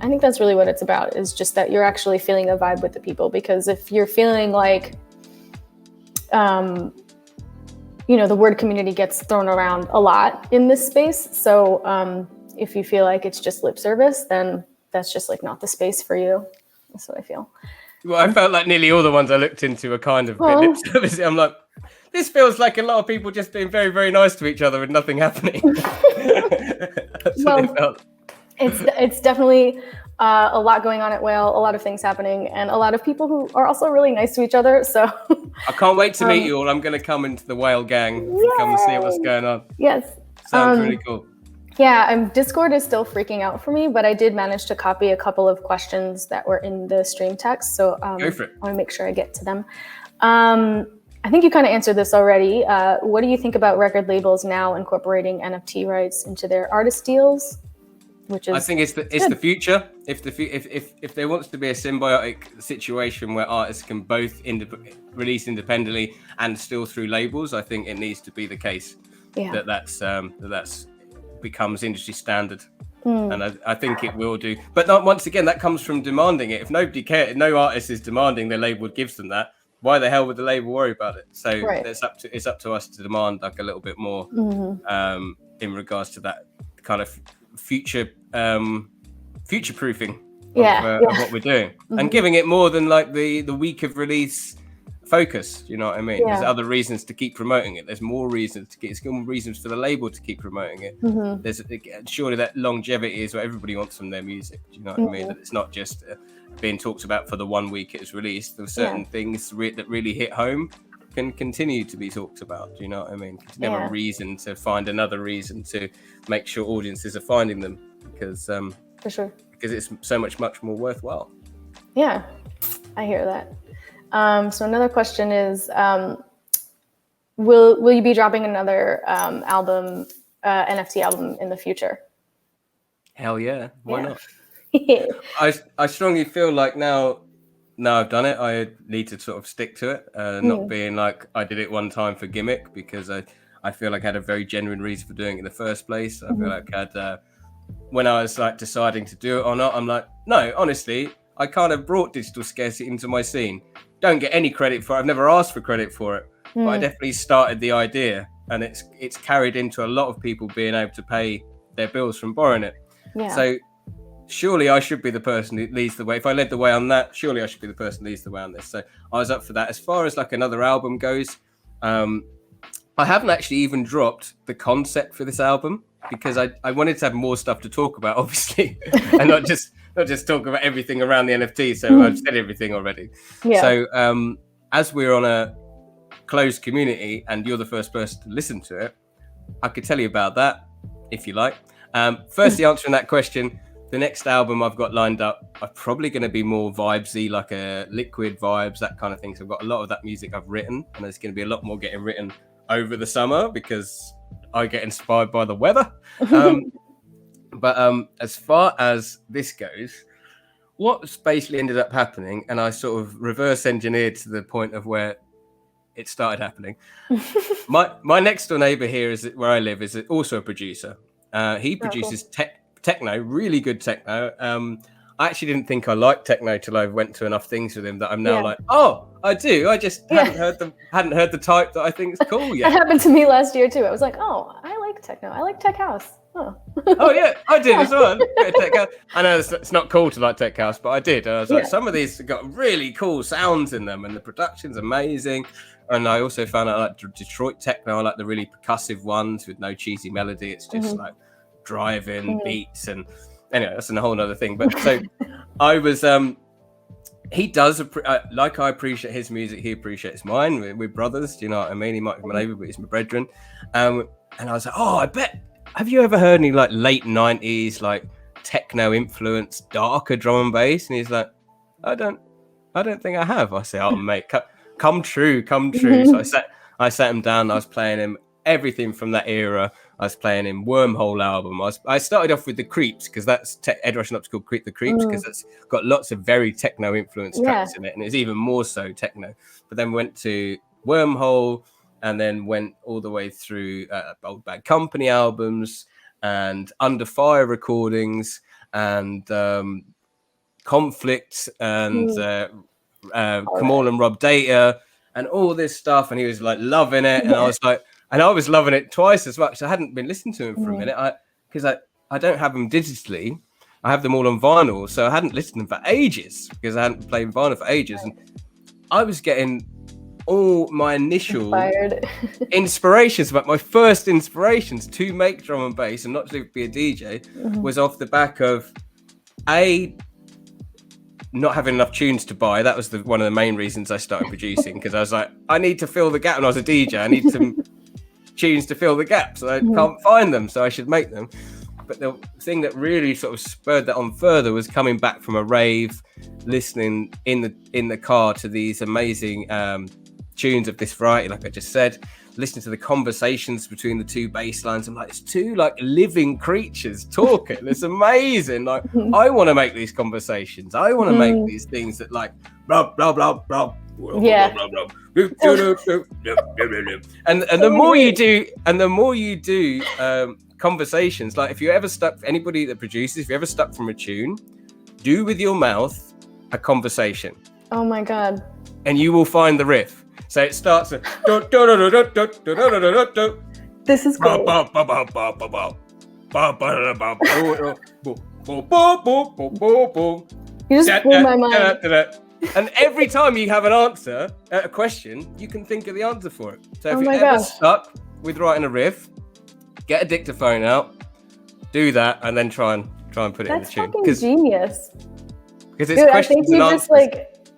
I think that's really what it's about, is just that you're actually feeling a vibe with the people. Because if you're feeling like, you know, the word community gets thrown around a lot in this space. So if you feel like it's just lip service, then that's just like not the space for you. That's what I feel. Well, I felt like nearly all the ones I looked into were kind of lip service. I'm like, this feels like a lot of people just being very, very nice to each other and nothing happening. That's what it felt. It's definitely a lot going on at Whale, a lot of things happening, and a lot of people who are also really nice to each other. So I can't wait to meet you all. I'm going to come into the Whale gang, come and see what's going on. Yes. Sounds really cool. Yeah, Discord is still freaking out for me, but I did manage to copy a couple of questions that were in the stream text. So go for it. I want to make sure I get to them. I think you kind of answered this already. What do you think about record labels now incorporating NFT rights into their artist deals? I think it's the future. If there wants to be a symbiotic situation where artists can both release independently and still through labels, I think it needs to be the case. Yeah. That's becomes industry standard, and I think it will do. But once again, that comes from demanding it. If nobody cares, no artist is demanding, their label gives them that. Why the hell would the label worry about it? So it's up to us to demand like a little bit more in regards to that kind of future proofing of what we're doing, and giving it more than like the week of release focus. You know what I mean? There's other reasons to keep promoting it. There's more reasons to get. It's more reasons for the label to keep promoting it. There's surely that longevity is what everybody wants from their music. Do you know what I mean? That it's not just being talked about for the 1 week it was released. There's certain things that really hit home can continue to be talked about. Do you know what I mean? There's never a reason to find another reason to make sure audiences are finding them, because for sure, because it's so much more worthwhile. Yeah, I hear that. So another question is, will you be dropping another album, NFT album in the future? Hell yeah, why not? I strongly feel like now I've done it, I need to sort of stick to it, not being like I did it one time for gimmick, because I feel like I had a very genuine reason for doing it in the first place. I feel like I had, when I was like deciding to do it or not, I'm like, no, honestly, I kind of brought digital scarcity into my scene. Don't get any credit for it. I've never asked for credit for it, but I definitely started the idea, and it's carried into a lot of people being able to pay their bills from borrowing it. So surely I should be the person who leads the way. If I led the way on that, surely I should be the person who leads the way on this. So I was up for that. As far as like another album goes, I haven't actually even dropped the concept for this album, because I wanted to have more stuff to talk about, obviously, and not just talk about everything around the NFT. So I've said everything already. So as we're on a closed community and you're the first person to listen to it, I could tell you about that if you like. Firstly, answering that question, the next album I've got lined up are probably going to be more vibesy, like a liquid vibes, that kind of thing. So I've got a lot of that music I've written, and there's going to be a lot more getting written over the summer because I get inspired by the weather. But as far as this goes, what's basically ended up happening, and I sort of reverse engineered to the point of where it started happening. My next door neighbor here is where I live is also a producer. He produces techno, really good techno. I actually didn't think I liked techno till I went to enough things with him that I'm now like, oh, I do. I just hadn't heard the type that I think is cool yet. That happened to me last year too. I was like, oh, I like techno. I like tech house. Oh yeah, I did as well. Tech house. I know it's not cool to like tech house, but I did. I was like, some of these got really cool sounds in them, and the production's amazing. And I also found out like Detroit techno, I like the really percussive ones with no cheesy melody. It's just like driving beats, and anyway, that's a whole other thing. But so I was he does like I appreciate his music, he appreciates mine. We're brothers, do you know what I mean? He might be my neighbor, but he's my brethren. And I was like, oh, I bet, have you ever heard any like late 90s like techno influenced darker drum and bass? And he's like, I don't think I have. I say, oh mate, come true. So I sat him down. I was playing him everything from that era. I was playing him Wormhole album. I started off with the Creeps, because that's Ed Rush and Optical Creep, the Creeps, because it's got lots of very techno influenced tracks in it, and it's even more so techno. But then we went to Wormhole, and then went all the way through Old Bad Company albums and Under Fire recordings and Conflict and Kamal and Rob Data and all this stuff. And he was like loving it. And I was like, and I was loving it twice as much. I hadn't been listening to him for a minute because I don't have them digitally. I have them all on vinyl. So I hadn't listened to them for ages because I hadn't played vinyl for ages. And I was getting all my initial inspirations, but my first inspirations to make drum and bass and not to be a DJ was off the back of not having enough tunes to buy. That was one of the main reasons I started producing, because I was like, I need to fill the gap. When I was a DJ, I need some tunes to fill the gaps. I can't find them, so I should make them. But the thing that really sort of spurred that on further was coming back from a rave, listening in the car to these amazing tunes of this variety, like I just said, listening to the conversations between the two bass lines. I'm like, it's two like living creatures talking. It's amazing. Like, I want to make these conversations. I want to make these things that like blah blah blah blah. Yeah. Blah, blah, blah, and the more you do conversations, like if you ever stuck, anybody that produces, if you ever stuck from a tune, do with your mouth a conversation. Oh my god. And you will find the riff. So it starts with this is great. You just blew my mind. And every time you have an answer, a question, you can think of the answer for it. So if you're ever stuck with writing a riff, get a dictaphone out, do that, and then try and put it in the tune. That's fucking genius. Because it's questions and answers.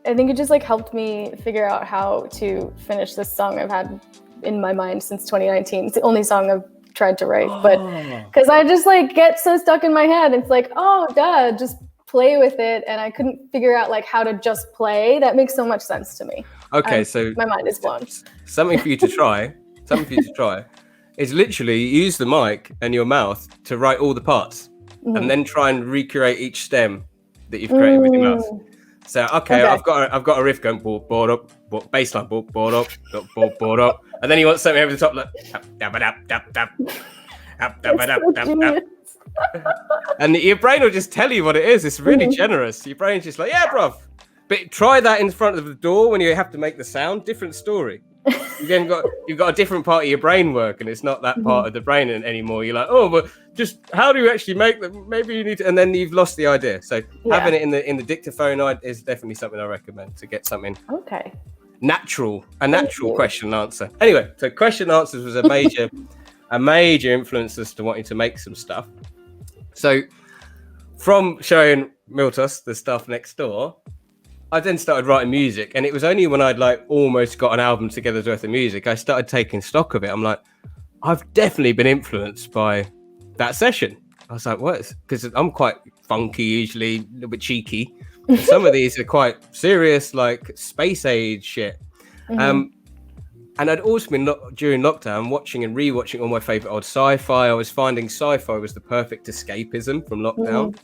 I think it just like helped me figure out how to finish this song I've had in my mind since 2019. It's the only song I've tried to write, but because I just like get so stuck in my head. It's like, oh, duh, just play with it. And I couldn't figure out like how to just play. That makes so much sense to me. Okay, so my mind is blown. Something for you to try is literally use the mic and your mouth to write all the parts and then try and recreate each stem that you've created with your mouth. So okay, I've got a riff going board up, bass line board up, and then you want something over the top like and your brain will just tell you what it is. It's really generous. Your brain's just like, yeah, bruv. But try that in front of the door when you have to make the sound. Different story. You've got a different part of your brain working. It's not that part of the brain anymore. You're like, oh, but just how do you actually make them? Maybe you need to, and then you've lost the idea. So having it in the dictaphone is definitely something I recommend to get something natural question and answer. Anyway, so question and answers was a major influence as to wanting to make some stuff. So from showing Miltos the stuff next door, I then started writing music, and it was only when I'd like almost got an album together's worth of music, I started taking stock of it. I'm like, I've definitely been influenced by that session. I was like, what? Because I'm quite funky, usually a little bit cheeky. And some of these are quite serious, like space age shit. And I'd also been during lockdown watching and rewatching all my favorite old sci-fi. I was finding sci-fi was the perfect escapism from lockdown.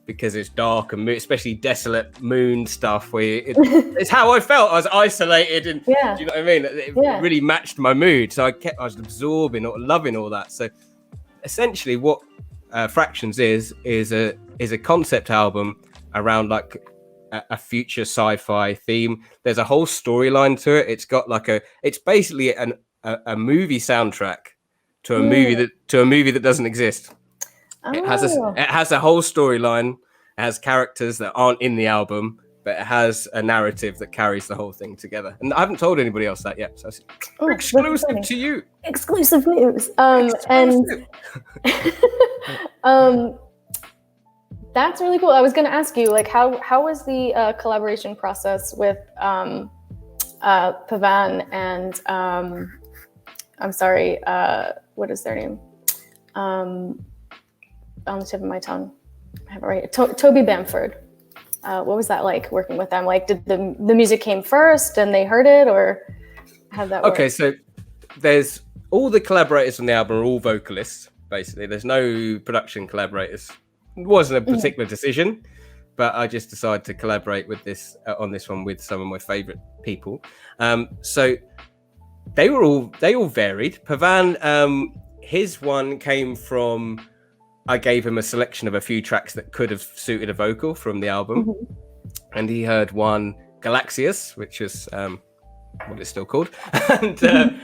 Because it's dark and especially desolate moon stuff where it's how I felt. I was isolated and do you know what I mean? It really matched my mood. So I was absorbing or loving all that. So essentially what Fractions is a concept album around like a future sci-fi theme. There's a whole storyline to it. It's got like it's basically a movie soundtrack to a movie that doesn't exist. It has a whole storyline. It has characters that aren't in the album, but it has a narrative that carries the whole thing together. And I haven't told anybody else that yet. So it's exclusive to you. Exclusive news. That's really cool. I was going to ask you, like, how was the collaboration process with Pavan and I'm sorry, what is their name? On the tip of my tongue. I have it right. Toby Bamford. What was that like working with them? Like, did the music came first and they heard it, or how did that work? Okay, so there's all the collaborators on the album are all vocalists, basically. There's no production collaborators. It wasn't a particular decision, but I just decided to collaborate with this on this one with some of my favorite people. So they all varied. Pavan, his one came from, I gave him a selection of a few tracks that could have suited a vocal from the album, and he heard one, Galaxius, which is what it's still called, and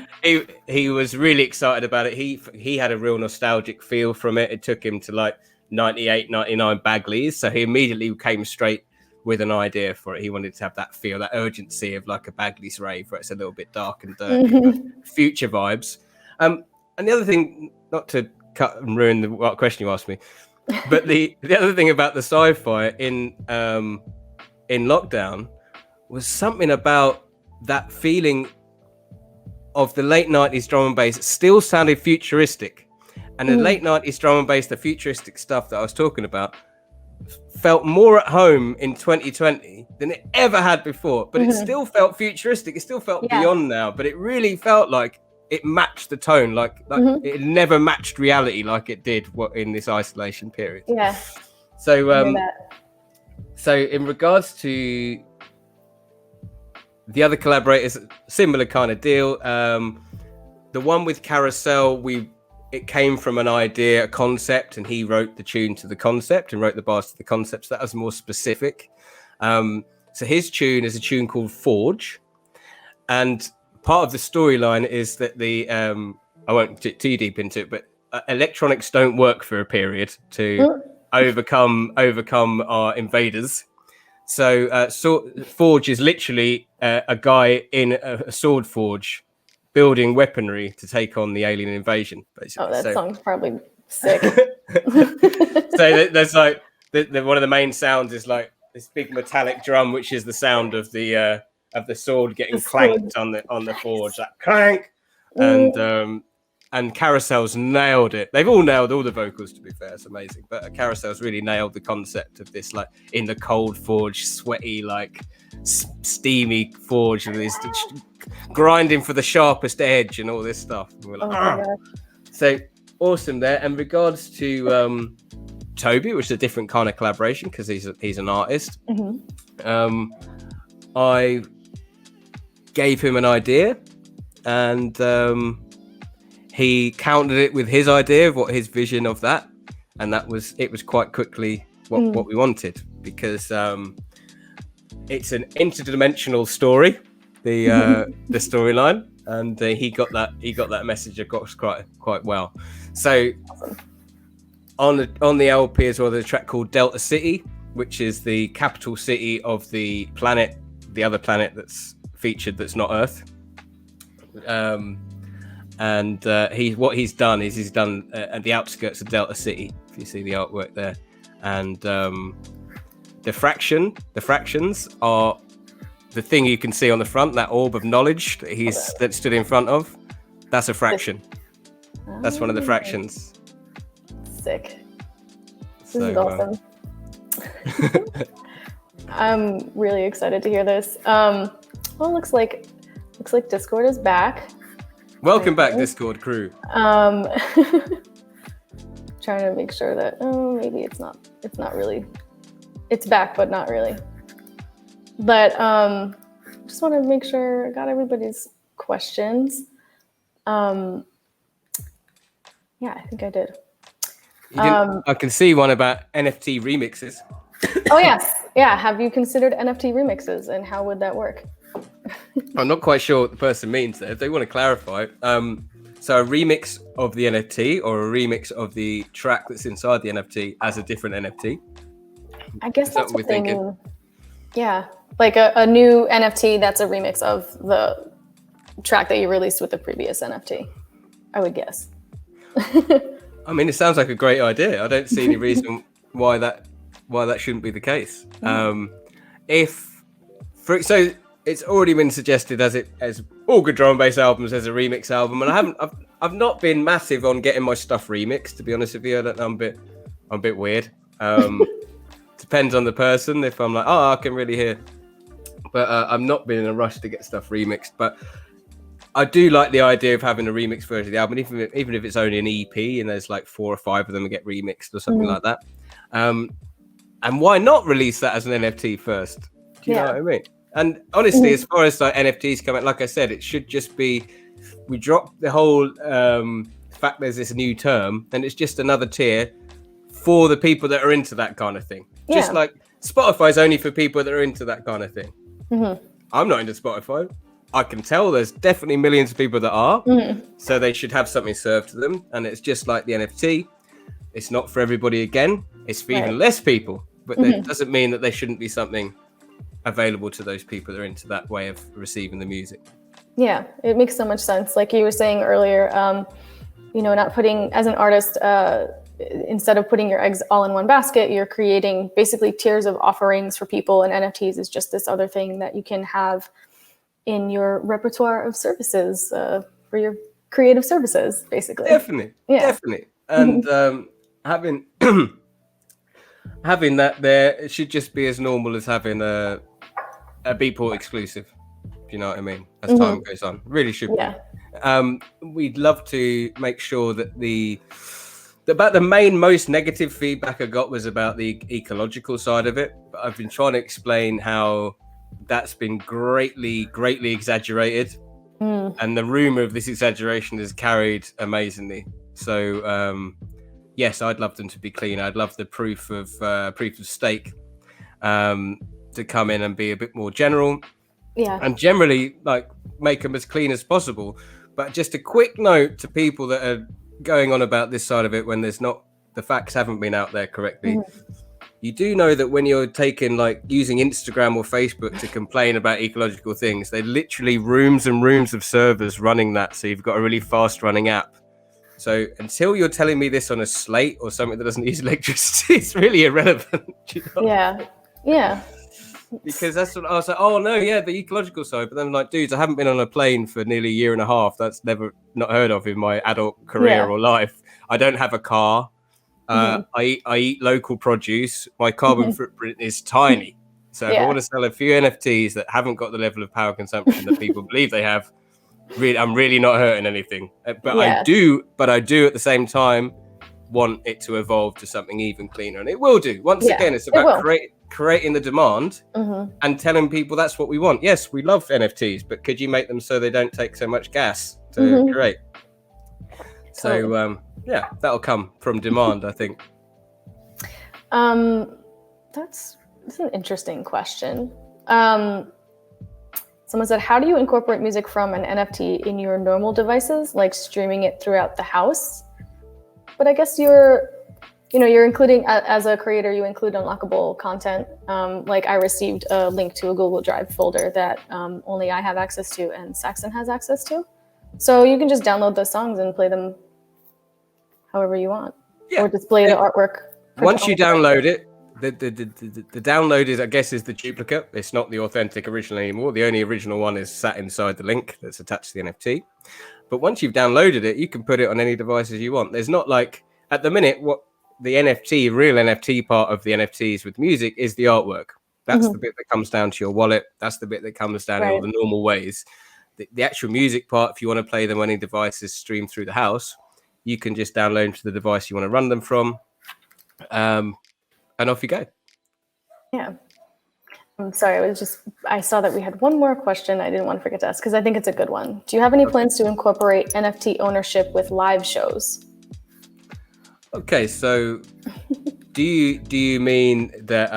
he was really excited about it. He had a real nostalgic feel from it. It took him to like 98, 99 Bagleys, so he immediately came straight with an idea for it. He wanted to have that feel, that urgency of like a Bagley's rave, where it's a little bit dark and dirty, but future vibes. And the other thing, not to cut and ruin the what question you asked me, but the other thing about the sci-fi in lockdown was something about that feeling of the late 90s drum and bass. It still sounded futuristic, and the late 90s drum and bass, the futuristic stuff that I was talking about, felt more at home in 2020 than it ever had before, but it still felt futuristic. It still felt beyond now, but it really felt like it matched the tone, like it never matched reality like it did in this isolation period. Yeah. So in regards to the other collaborators, similar kind of deal. The one with Carousel, it came from an idea, a concept, and he wrote the tune to the concept and wrote the bars to the concept. So that was more specific. So his tune is a tune called Forge, and part of the storyline is that I won't get too deep into it, but electronics don't work for a period to overcome our invaders. So Forge is literally a guy in a sword forge building weaponry to take on the alien invasion, basically. Oh, that song's probably sick. So there's like one of the main sounds is like this big metallic drum, which is the sound of the sword getting clanked on the forge, like clank. And Carousel's nailed it. They've all nailed all the vocals, to be fair. It's amazing. But Carousel's really nailed the concept of this, like in the cold forge, sweaty, like steamy forge, with this grinding for the sharpest edge and all this stuff. And we're like, so awesome there. And regards to Toby, which is a different kind of collaboration because he's an artist. I gave him an idea, and he countered it with his idea of what his vision of that, and it was quite quickly what we wanted, because it's an interdimensional story, the storyline, and he got that message across quite well. So on the LP as well, there's a track called Delta City, which is the capital city of the planet, the other planet that's featured that's not Earth. And he's done at the outskirts of Delta City, if you see the artwork there, and the fractions are the thing you can see on the front, that orb of knowledge that stood in front of. That's a fraction. That's one of the fractions. Sick. This is awesome. I'm really excited to hear this. Well, looks like Discord is back. Welcome back, Discord crew. Trying to make sure that maybe it's not really. It's back, but not really. But just want to make sure I got everybody's questions. Yeah, I think I did. I can see one about NFT remixes. Oh yes, yeah. Have you considered NFT remixes, and how would that work? I'm not quite sure what the person means there. If they want to clarify, so a remix of the NFT or a remix of the track that's inside the NFT as a different NFT. I guess that's what they mean. Yeah, like a new NFT that's a remix of the track that you released with the previous NFT, I would guess. I mean, it sounds like a great idea. I don't see any reason why that shouldn't be the case. So it's already been suggested as all good drum and bass albums as a remix album, and I've not been massive on getting my stuff remixed, to be honest with you. I'm a bit weird. Depends on the person. If I'm like, I can really hear, but I've not been in a rush to get stuff remixed. But I do like the idea of having a remix version of the album, even if it's only an EP and there's like 4 or 5 of them that get remixed or something like that. And why not release that as an NFT first? Do you know what I mean? And honestly, as far as like NFTs come out, like I said, it should just be, we drop the whole fact there's this new term, and it's just another tier for the people that are into that kind of thing. Yeah. Just like Spotify's only for people that are into that kind of thing. I'm not into Spotify. I can tell there's definitely millions of people that are. So they should have something served to them. And it's just like the NFT. It's not for everybody again. It's for even less people. But that doesn't mean that there shouldn't be something available to those people that are into that way of receiving the music. Yeah, it makes so much sense. Like you were saying earlier, not putting, as an artist, instead of putting your eggs all in one basket, you're creating basically tiers of offerings for people, and NFTs is just this other thing that you can have in your repertoire of services for your creative services, basically. Definitely. And having having that there, it should just be as normal as having a Beatport exclusive. You know what I mean? As time goes on, really should be. We'd love to make sure that about the most negative feedback I got was about the ecological side of it. But I've been trying to explain how that's been greatly exaggerated, and the rumor of this exaggeration is carried amazingly. So yes, I'd love them to be clean. I'd love the proof of stake to come in and be a bit more general. Yeah, and generally like make them as clean as possible. But just a quick note to people that are going on about this side of it when the facts haven't been out there correctly. You do know that when you're using Instagram or Facebook to complain about ecological things, they're literally rooms and rooms of servers running that. So you've got a really fast running app. So until you're telling me this on a slate or something that doesn't use electricity, it's really irrelevant. You know? Yeah. Because that's what I was like, oh no, the ecological side. But then I'm like, dudes, I haven't been on a plane for nearly a year and a half. That's not heard of in my adult career or life. I don't have a car. I eat local produce. My carbon footprint is tiny. So if I want to sell a few NFTs that haven't got the level of power consumption that people believe they have, I'm really not hurting anything. But I do at the same time want it to evolve to something even cleaner, and it will do. Once again, it's about creating the demand and telling people that's what we want. Yes, we love NFTs, but could you make them so they don't take so much gas to create? So that'll come from demand, I think. That's an interesting question. Someone said, how do you incorporate music from an NFT in your normal devices, like streaming it throughout the house? But I guess you're including, as a creator, you include unlockable content. Like I received a link to a Google Drive folder that only I have access to and Saxxon has access to. So you can just download those songs and play them however you want, or display the artwork. Once you download it, the download is, I guess, is the duplicate. It's not the authentic original anymore. The only original one is sat inside the link that's attached to the NFT. But once you've downloaded it, you can put it on any devices you want. There's not like, at the minute, what the real NFT part of the NFTs with music is the artwork. That's the bit that comes down to your wallet. That's the bit that comes down in all the normal ways. The actual music part, if you want to play them on any devices streamed through the house, you can just download them to the device you want to run them from. And off you go. Yeah. I'm sorry, I saw that we had one more question I didn't want to forget to ask, because I think it's a good one. Do you have any plans to incorporate NFT ownership with live shows? Okay, so do you mean that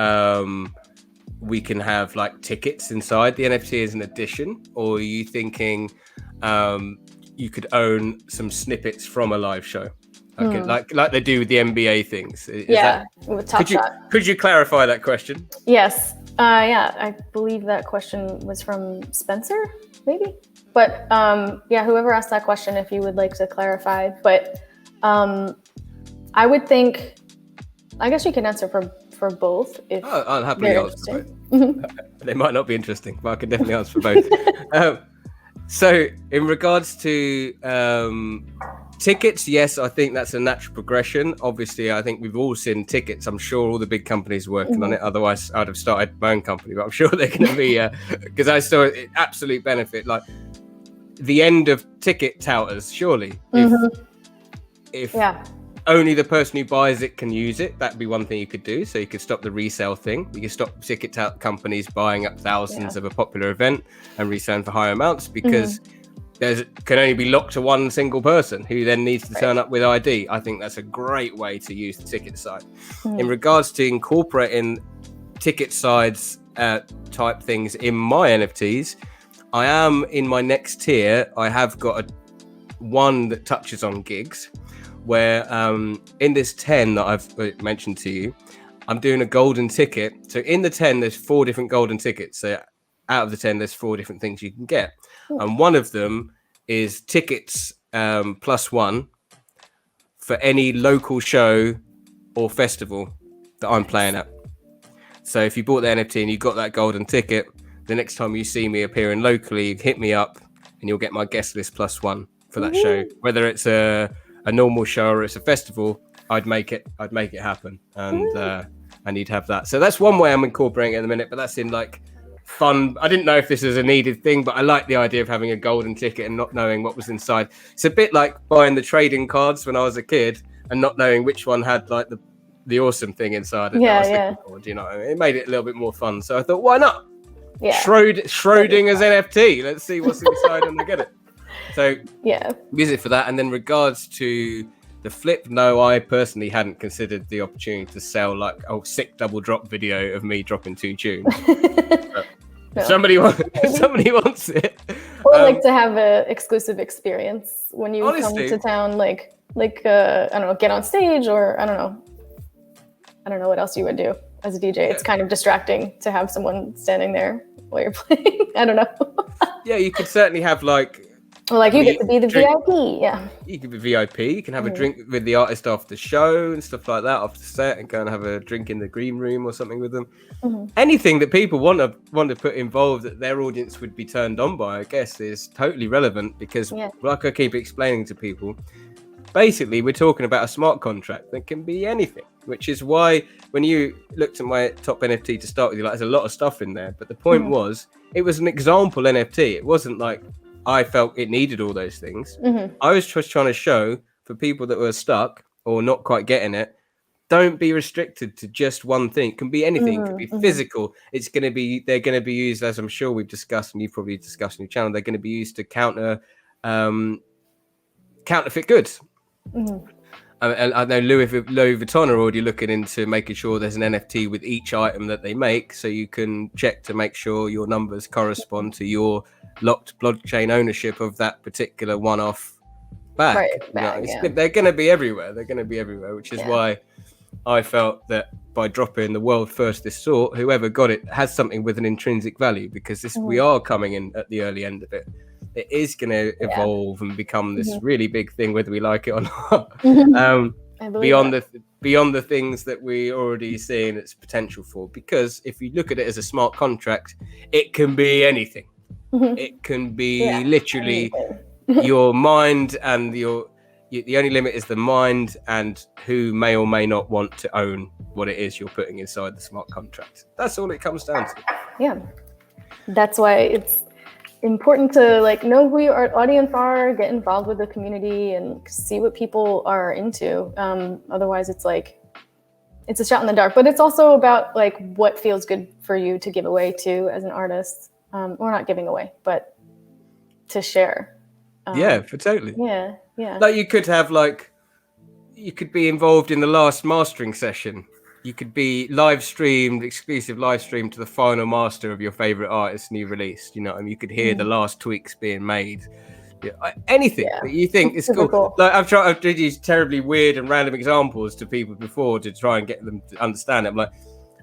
we can have like tickets inside the NFT as an addition, or are you thinking you could own some snippets from a live show? Okay, like they do with the NBA things. With Top Shot. Could you clarify that question? Yes. I believe that question was from Spencer, maybe. But whoever asked that question, if you would like to clarify. But I would think, I guess you can answer for both. If I'll happily answer for both. They might not be interesting, but I can definitely answer for both. So in regards to tickets, yes, I think that's a natural progression. Obviously, I think we've all seen tickets. I'm sure all the big companies are working on it. Otherwise, I'd have started my own company. But I'm sure they're going to be, because I saw it absolute benefit. Like the end of ticket touters, surely. If only the person who buys it can use it. That'd be one thing you could do. So you could stop the resale thing. You could stop ticket companies buying up thousands of a popular event and reselling for higher amounts, because can only be locked to one single person who then needs to turn up with ID. I think that's a great way to use the ticket side. In regards to incorporating ticket sides type things in my NFTs, I am in my next tier. I have got one that touches on gigs, where in this 10 that I've mentioned to you, I'm doing a golden ticket. So in the 10, there's 4 different golden tickets. So out of the 10, there's 4 different things you can get. And one of them is tickets +1 for any local show or festival that I'm playing at. So if you bought the NFT and you got that golden ticket, the next time you see me appearing locally, hit me up and you'll get my guest list +1 for that show. Whether it's a normal show or it's a festival, I'd make it happen, and you'd have that. So that's one way I'm incorporating it in a minute, but that's in like fun. I didn't know if this is a needed thing, but I like the idea of having a golden ticket and not knowing what was inside. It's a bit like buying the trading cards when I was a kid and not knowing which one had like the awesome thing inside it. For, you know, it made it a little bit more fun. So I thought, why not? Schrodinger's NFT. Let's see what's inside and I get it. So use it for that. And then regards to the flip, no, I personally hadn't considered the opportunity to sell like a sick double drop video of me dropping 2 tunes. If somebody wants it, or like to have an exclusive experience when you come to town, like I don't know, get on stage, or I don't know what else you would do as a DJ. It's kind of distracting to have someone standing there while you're playing. I don't know. You could certainly have like. Well, like you get to be the VIP, You could be VIP. You can have a drink with the artist after the show and stuff like that, after the set, and go and have a drink in the green room or something with them. Anything that people want to put involved that their audience would be turned on by, I guess, is totally relevant, because, like I keep explaining to people, basically we're talking about a smart contract that can be anything. Which is why when you looked at my top NFT to start with, there's a lot of stuff in there. But the point was, it was an example NFT. It wasn't like I felt it needed all those things. I was just trying to show for people that were stuck or not quite getting it, don't be restricted to just one thing. It can be anything. It can be physical. They're going to be used, as I'm sure we've discussed, and you've probably discussed on your channel, they're going to be used to counterfeit goods. And I know Louis Vuitton are already looking into making sure there's an NFT with each item that they make, so you can check to make sure your numbers correspond to your locked blockchain ownership of that particular one-off bag. They're going to be everywhere. Which is why I felt that by dropping the world first this sort, whoever got it has something with an intrinsic value, because we are coming in at the early end of it. It is going to evolve and become this really big thing, whether we like it or not. Beyond the things that we already seeing its potential for. Because if you look at it as a smart contract, it can be anything. It can be literally your mind, and the only limit is the mind and who may or may not want to own what it is you're putting inside the smart contract. That's all it comes down to. Yeah, that's why it's important to like know who your audience are, get involved with the community, and see what people are into. Otherwise, it's like it's a shot in the dark. But it's also about like what feels good for you to give away to as an artist, or not giving away, but to share. Totally. Yeah. Like you could be involved in the last mastering session. You could be exclusive live streamed to the final master of your favorite artist new release. You know, I mean, you could hear the last tweaks being made. Anything that you think is cool. Like I've tried to use terribly weird and random examples to people before to try and get them to understand it. I'm like,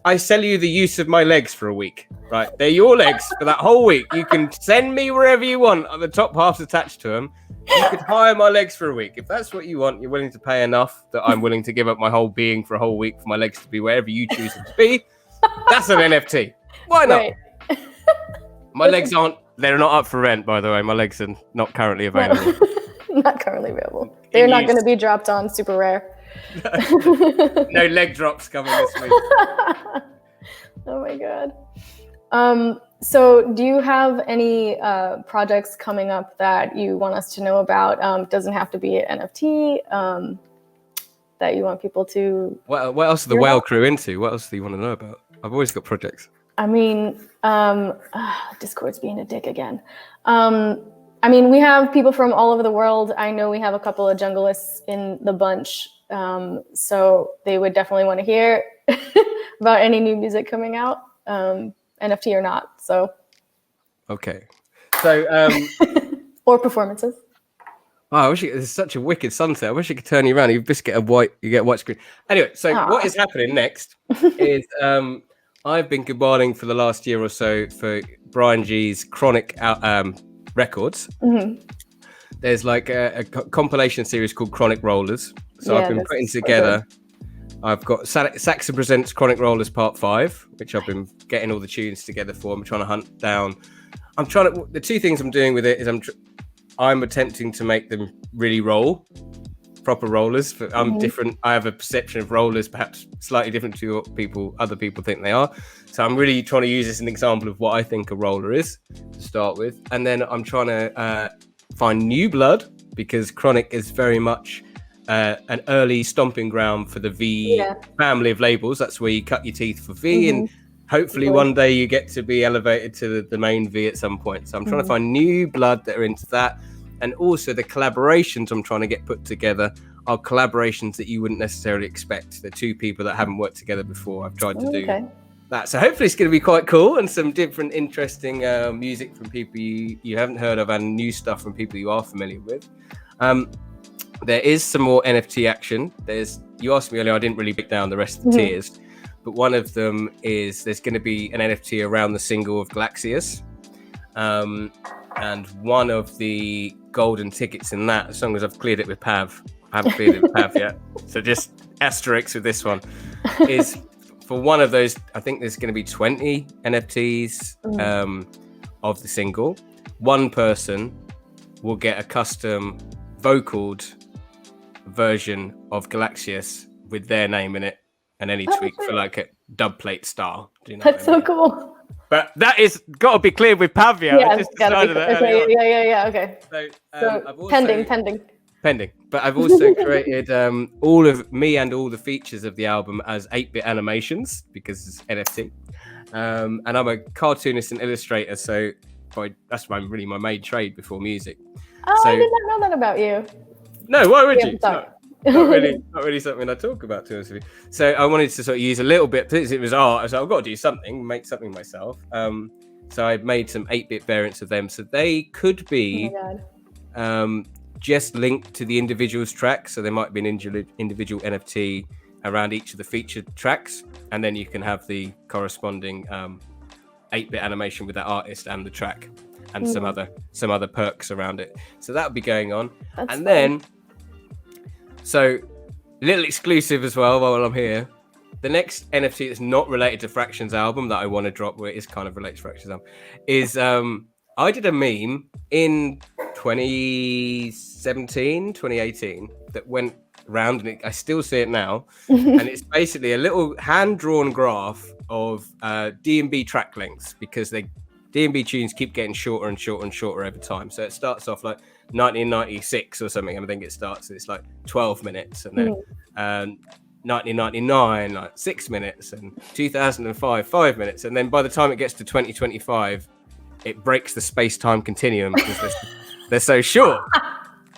I sell you the use of my legs for a week, right? They're your legs for that whole week. You can send me wherever you want. The top half's attached to them. You could hire my legs for a week. If that's what you want, you're willing to pay enough that I'm willing to give up my whole being for a whole week for my legs to be wherever you choose them to be. That's an NFT. Why not? Right. My legs they're not up for rent, by the way. My legs are not currently available. Not currently available. They're not going to be dropped on Super Rare. No leg drops coming this week. Oh my God. So do you have any projects coming up that you want us to know about? Doesn't have to be an NFT. that you want people to. What else are the whale crew into? What else do you want to know about? I've always got projects. I mean, Discord's being a dick again. I mean, we have people from all over the world. I know we have a couple of junglists in the bunch. So they would definitely want to hear about any new music coming out, NFT or not. So. Okay. So. Or performances. Oh, I wish it's such a wicked sunset. I wish I could turn you around. You just get a white screen. Anyway, so what is happening next is I've been caballing for the last year or so for Brian G's Chronic records. Mm-hmm. There's like a compilation series called Chronic Rollers. So I've been putting together. I've got Saxxon Presents Chronic Rollers Part 5, which I've been getting all the tunes together for. I'm trying to hunt down. The two things I'm doing with it is I'm attempting to make them really roll, proper rollers. I'm different. I have a perception of rollers, perhaps slightly different to what other people think they are. So I'm really trying to use this as an example of what I think a roller is to start with. And then I'm trying to find new blood, because Chronic is very much an early stomping ground for the V family of labels. That's where you cut your teeth for V, and hopefully one day you get to be elevated to the main V at some point. So I'm trying to find new blood that are into that. And also the collaborations I'm trying to get put together are collaborations that you wouldn't necessarily expect. They're two people that haven't worked together before. I've tried to do that. So hopefully it's going to be quite cool, and some different interesting music from people you haven't heard of, and new stuff from people you are familiar with. There is some more NFT action. You asked me earlier, I didn't really break down the rest of the tiers. But one of them is there's going to be an NFT around the single of Galaxius. And one of the golden tickets in that, as long as I've cleared it with Pav, I haven't cleared it with Pav yet, so just asterisks with this one, is for one of those, I think there's going to be 20 NFTs of the single. One person will get a custom vocaled version of Galaxius with their name in it, and any tweak for like a dub plate style. Do you know That's so cool. But that is got to be cleared with Pavia. Yeah, I just decided that. Okay, yeah. Okay. So, I've also, pending. But I've also created all of me and all the features of the album as 8-bit animations, because it's NFT. And I'm a cartoonist and illustrator, so that's really my main trade before music. Oh, so, I did not know that about you. No, why would you? Not really something I talk about, to be honest with you. So I wanted to sort of use a little bit, because it was art. I was like, I've got to do something, make something myself. So I made some 8-bit variants of them. So they could be just linked to the individual's tracks. So there might be an individual NFT around each of the featured tracks. And then you can have the corresponding 8-bit animation with that artist and the track, and some other perks around it. So that would be going on. That's fun. Then, so little exclusive as well while I'm here. The next NFT that's not related to Fractions album that I want to drop, where it is kind of related to Fractions album, is I did a meme in 2017, 2018 that went around, and I still see it now. And it's basically a little hand-drawn graph of DnB track lengths, because DnB tunes keep getting shorter and shorter and shorter over time. So it starts off like 1996 or something, and I think it starts, it's like 12 minutes, and then 1999 like 6 minutes, and 2005 5 minutes, and then by the time it gets to 2025 it breaks the space-time continuum, because they're so short.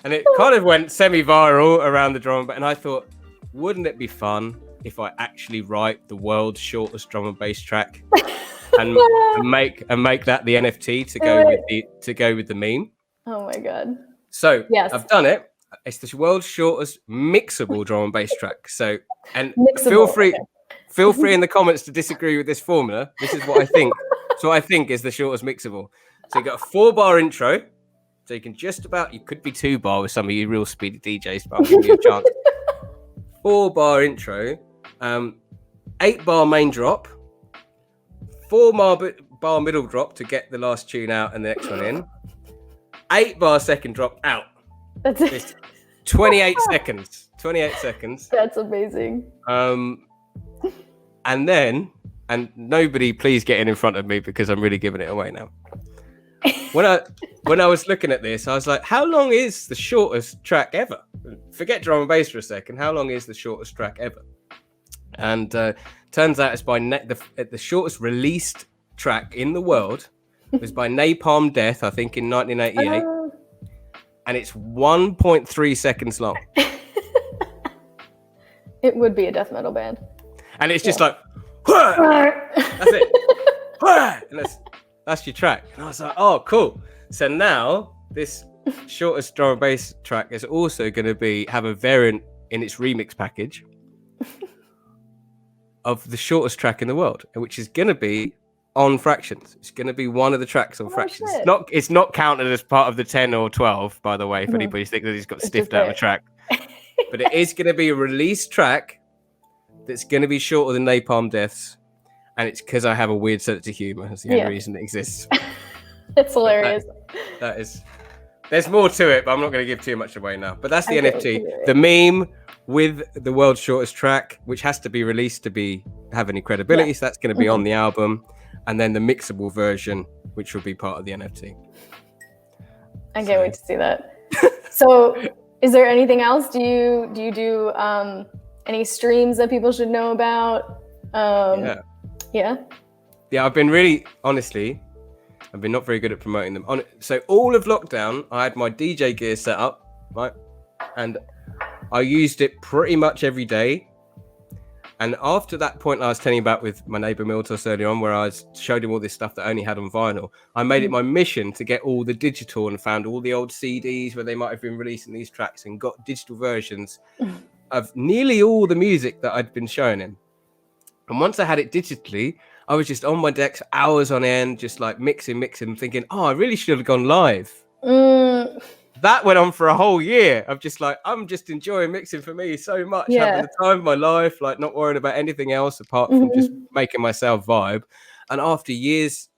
And it kind of went semi-viral around the drum, and I thought, wouldn't it be fun if I actually write the world's shortest drum and bass track and make that the NFT to go with the meme? Oh my god! So yes, I've done it. It's the world's shortest mixable drum and bass track. So, and feel free in the comments to disagree with this formula. This is what I think. So I think is the shortest mixable. So you got a 4-bar intro. So you can you could be 2-bar with some of you real speedy DJs, but I'll give you a chance. 4-bar intro, 8-bar main drop, 4-bar middle drop to get the last tune out and the next one in, 8-bar second drop out. That's it. 28 seconds. 28 seconds. That's amazing. And nobody please get in front of me, because I'm really giving it away now. when I was looking at this, I was like, how long is the shortest track ever? Forget drum and bass for a second. How long is the shortest track ever? And turns out it's by the shortest released track in the world was by Napalm Death, I think, in 1988. And it's 1.3 seconds long. It would be a death metal band. And it's just like, that's it. And that's your track. And I was like, oh, cool. So now this shortest drum and bass track is also going to have a variant in its remix package of the shortest track in the world, which is going to be on Fractions. It's going to be one of the tracks on Fractions. It's not counted as part of the 10 or 12, by the way, if anybody thinks that he's got stiffed out of a track. But it is going to be a released track that's going to be shorter than Napalm Death's, and it's because I have a weird sense of humor. That's the only reason it exists. It's hilarious. That is. There's more to it, but I'm not going to give too much away now. But that's the NFT. The meme with the world's shortest track, which has to be released to have any credibility. So that's going to be on the album, and then the mixable version, which will be part of the NFT. I can't wait to see that. So, is there anything else? Do you do any streams that people should know about? Yeah. I've been not very good at promoting them. So all of lockdown, I had my DJ gear set up, right? And I used it pretty much every day. And after that point I was telling you about with my neighbor Miltos earlier on, where I showed him all this stuff that I only had on vinyl, I made it my mission to get all the digital and found all the old CDs where they might have been releasing these tracks and got digital versions of nearly all the music that I'd been showing him. And once I had it digitally, I was just on my decks hours on end, just like mixing, thinking, oh, I really should have gone live. That went on for a whole year. I'm just enjoying mixing for me so much, having the time of my life, like not worrying about anything else apart from just making myself vibe. And after years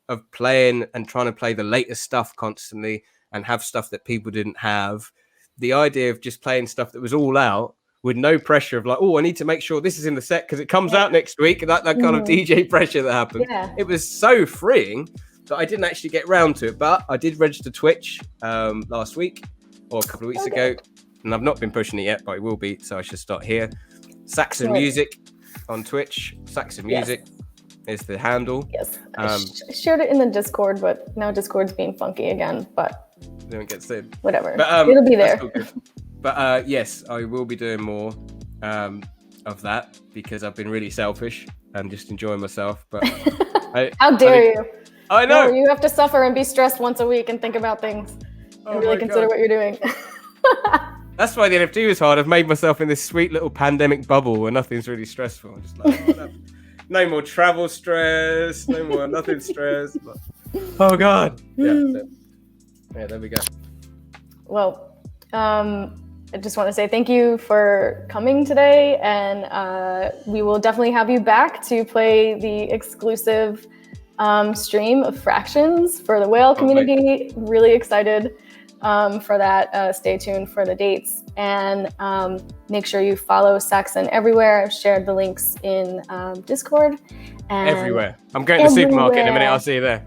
of playing and trying to play the latest stuff constantly and have stuff that people didn't have, the idea of just playing stuff that was all out with no pressure of like, oh, I need to make sure this is in the set because it comes out next week. That kind of DJ pressure that happened. It was so freeing that I didn't actually get round to it. But I did register Twitch last week or a couple of weeks ago. And I've not been pushing it yet, but I will be. So I should start here. Saxxon Music on Twitch. Saxxon Music is the handle. Yes. I shared it in the Discord, but now Discord's being funky again. But don't get sued. Whatever. But, it'll be there. But yes, I will be doing more of that because I've been really selfish and just enjoying myself. But how dare you? I know. No, you have to suffer and be stressed once a week and think about things and really consider what you're doing. That's why the NFT was hard. I've made myself in this sweet little pandemic bubble where nothing's really stressful. I'm just like, no more travel stress, no more nothing stress. But, oh God. Yeah, there we go. Well, I just want to say thank you for coming today, and we will definitely have you back to play the exclusive stream of Fractions for the whale community. Really excited for that. Stay tuned for the dates, and make sure you follow Saxxon everywhere. I've shared the links in Discord. And everywhere. I'm going to the supermarket in a minute. I'll see you there.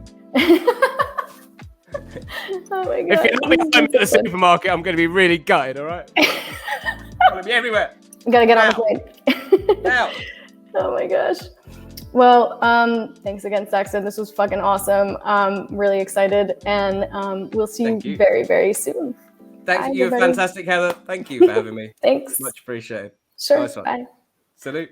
Oh my God. If you're not behind me at the supermarket, I'm going to be really gutted, all right? I'm going to be everywhere. I'm going to get on the plane. Now. Oh my gosh. Well, thanks again, Saxxon. This was fucking awesome. Really excited, and we'll see you very, very soon. Thank you. You're fantastic, Heather. Thank you for having me. Thanks. Much appreciated. Sure. Nice one. Bye. Salute.